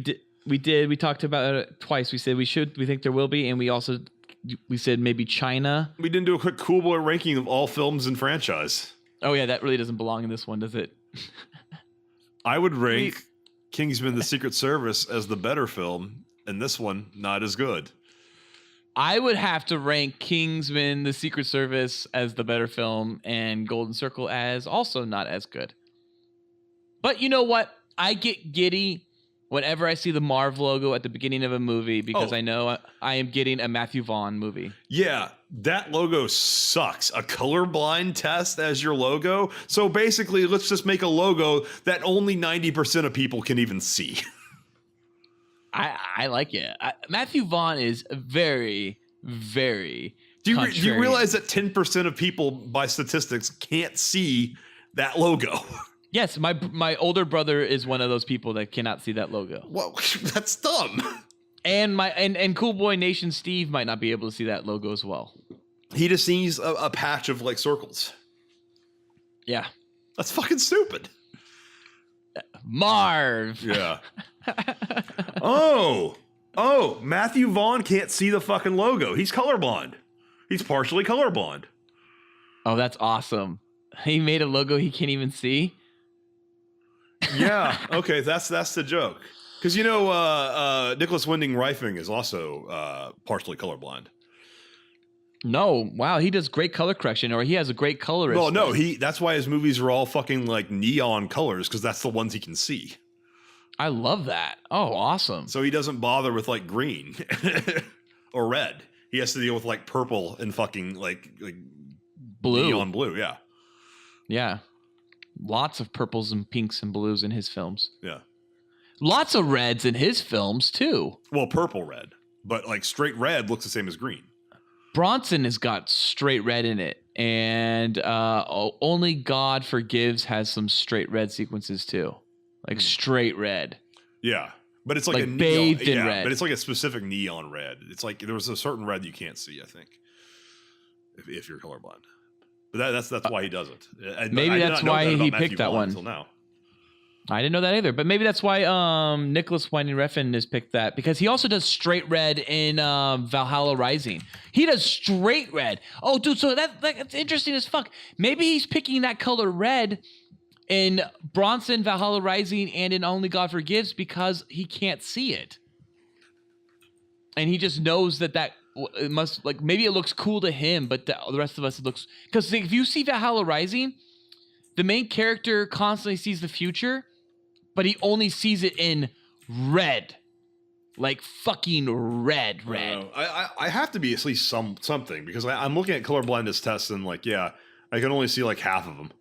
We did. We talked about it twice. We said we think there will be, and we said maybe China. We didn't do a quick cool boy ranking of all films and franchise. Oh yeah, that really doesn't belong in this one, does it? I would rank Kingsman: The Secret Service as the better film, and this one not as good. I would have to rank Kingsman: The Secret Service as the better film, and Golden Circle as also not as good. But you know what? I get giddy whenever I see the Marv logo at the beginning of a movie because I know I am getting a Matthew Vaughn movie. Yeah, that logo sucks. A colorblind test as your logo. So basically, let's just make a logo that only 90% of people can even see. I like it. Matthew Vaughn is very, very. Do you realize that 10% of people, by statistics, can't see that logo? Yes, my older brother is one of those people that cannot see that logo. Well, that's dumb. And Cool Boy Nation Steve might not be able to see that logo as well. He just sees a patch of like circles. Yeah. That's fucking stupid. Marv. Yeah. Oh, Matthew Vaughn can't see the fucking logo. He's colorblind. He's partially colorblind. Oh, that's awesome. He made a logo he can't even see. Yeah. Okay. That's the joke. Because Nicholas Winding Refn is also partially colorblind. No, wow, he does great color correction, or he has a great colorist. Well, no, that's why his movies are all fucking like neon colors, because that's the ones he can see. I love that. Oh, awesome. So he doesn't bother with like green or red. He has to deal with like purple and fucking like blue. Neon blue, yeah. Yeah. Lots of purples and pinks and blues in his films. Yeah. Lots of reds in his films too. Well, purple red, but like straight red looks the same as green. Bronson has got straight red in it, and Only God Forgives has some straight red sequences too, like straight red. Yeah, but it's like a bathed neon, in red. But it's like a specific neon red. It's like there was a certain red you can't see, I think, if you're colorblind. But that's why he does it. Maybe that's why he picked that one. Until now. I didn't know that either, but maybe that's why Nicholas Winding Refn has picked that, because he also does straight red in Valhalla Rising. He does straight red. Oh, dude, so that's interesting as fuck. Maybe he's picking that color red in Bronson, Valhalla Rising, and in Only God Forgives because he can't see it, and he just knows that it must, like, maybe it looks cool to him, but the rest of us it looks, because if you see Valhalla Rising, the main character constantly sees the future, but he only sees it in red, like fucking red. I have to be at least something, because I'm looking at color blindness tests and like, yeah, I can only see like half of them.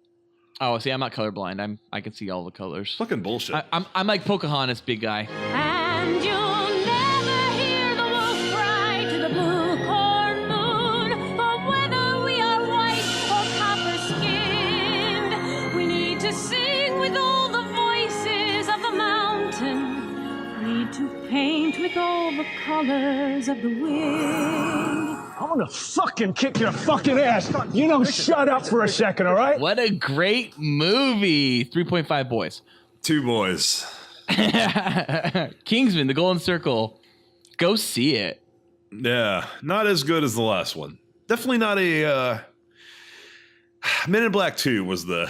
Oh, see, I'm not colorblind. I can see all the colors. Fucking bullshit. I'm like Pocahontas, big guy. And you'll never hear the wolf cry to the blue corn moon. For whether we are white or copper skinned, we need to sing with all the voices of the mountain. Need to paint with all the colors of the wind. I'm gonna fucking kick your fucking ass. You don't shut up for a second, all right? What a great movie. 3.5 boys. 2 boys. Kingsman, The Golden Circle. Go see it. Yeah, not as good as the last one. Definitely not a... Men in Black 2 was the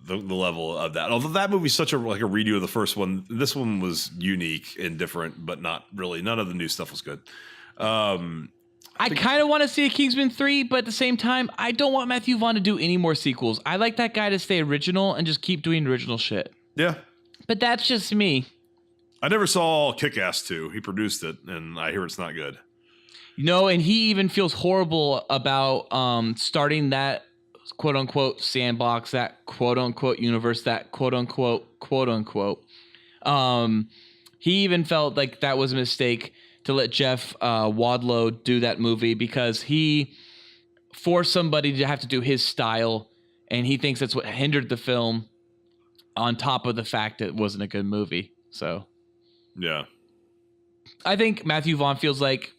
level of that. Although that movie's such a redo of the first one, this one was unique and different, but not really. None of the new stuff was good. I kind of want to see a Kingsman 3, but at the same time, I don't want Matthew Vaughn to do any more sequels. I like that guy to stay original and just keep doing original shit. Yeah. But that's just me. I never saw Kick-Ass 2. He produced it, and I hear it's not good. No, and he even feels horrible about starting that quote-unquote sandbox, that quote-unquote universe, that quote-unquote quote-unquote. He even felt like that was a mistake to let Jeff Wadlow do that movie, because he forced somebody to have to do his style, and he thinks that's what hindered the film, on top of the fact that it wasn't a good movie. So yeah, I think Matthew Vaughn feels like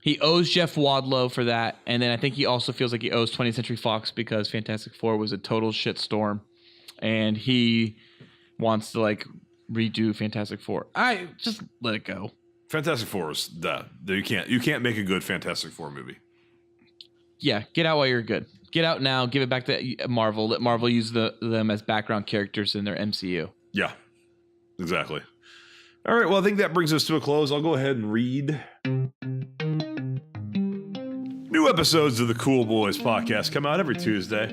he owes Jeff Wadlow for that, and then I think he also feels like he owes 20th Century Fox because Fantastic Four was a total shitstorm, and he wants to like redo Fantastic Four. I just let it go. Fantastic Four is that you can't make a good Fantastic Four movie. Yeah, get out while you're good. Get out now. Give it back to Marvel. Let Marvel use them as background characters in their MCU. Yeah, exactly. All right. Well, I think that brings us to a close. I'll go ahead and read. New episodes of the Cool Boys Podcast come out every Tuesday.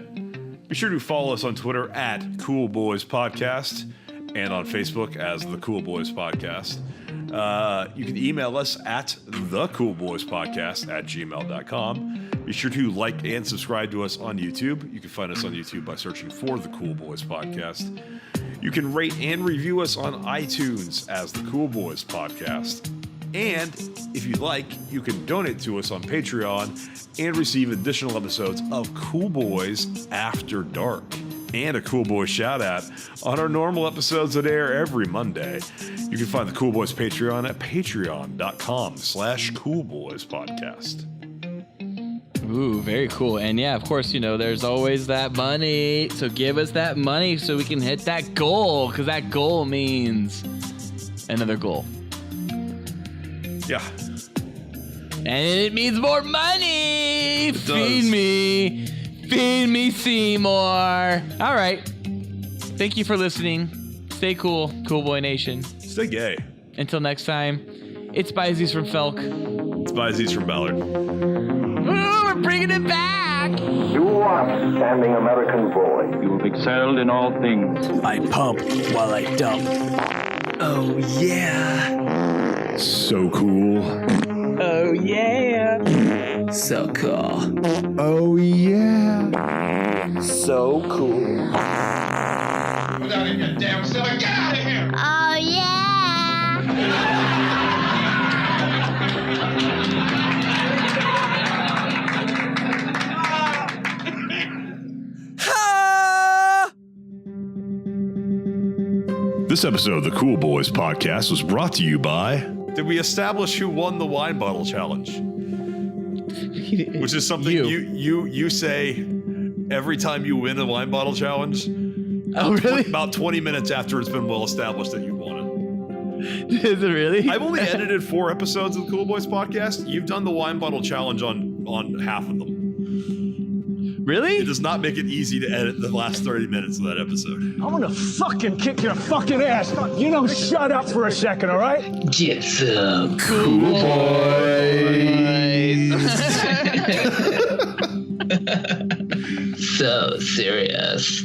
Be sure to follow us on Twitter at Cool Boys Podcast and on Facebook as the Cool Boys Podcast. You can email us at thecoolboyspodcast@gmail.com. Be sure to like and subscribe to us on YouTube. You can find us on YouTube by searching for the Cool Boys Podcast. You can rate and review us on iTunes as the Cool Boys Podcast. And if you'd like, you can donate to us on Patreon and receive additional episodes of Cool Boys After Dark and a Cool Boy shout out on our normal episodes that air every Monday. You can find the Cool Boys Patreon at patreon.com/coolboyspodcast. Ooh, very cool. And yeah, of course, there's always that money. So give us that money so we can hit that goal, because that goal means another goal. Yeah. And it means more money. It Feed does. me. Feed me, Seymour. All right. Thank you for listening. Stay cool, Cool Boy Nation. Stay gay. Until next time, it's Biases from Felk. It's Biases from Ballard. Ooh, we're bringing it back. You are outstanding American boy. You've excelled in all things. I pump while I dump. Oh, yeah. So cool. Oh, yeah. So cool. Oh, yeah. So cool. Without even a damn selling, get out of here! Oh, yeah. This episode of the Cool Boys podcast was brought to you by... Did we establish who won the wine bottle challenge? Which is something you say every time you win a wine bottle challenge. Oh, really? About 20 minutes after it's been well established that you won it. Is it really? I've only edited 4 episodes of the Cool Boys podcast. You've done the wine bottle challenge on half of them. Really? It does not make it easy to edit the last 30 minutes of that episode. I'm gonna fucking kick your fucking ass. You don't shut up for a second, all right? Get some Cool boys. so serious.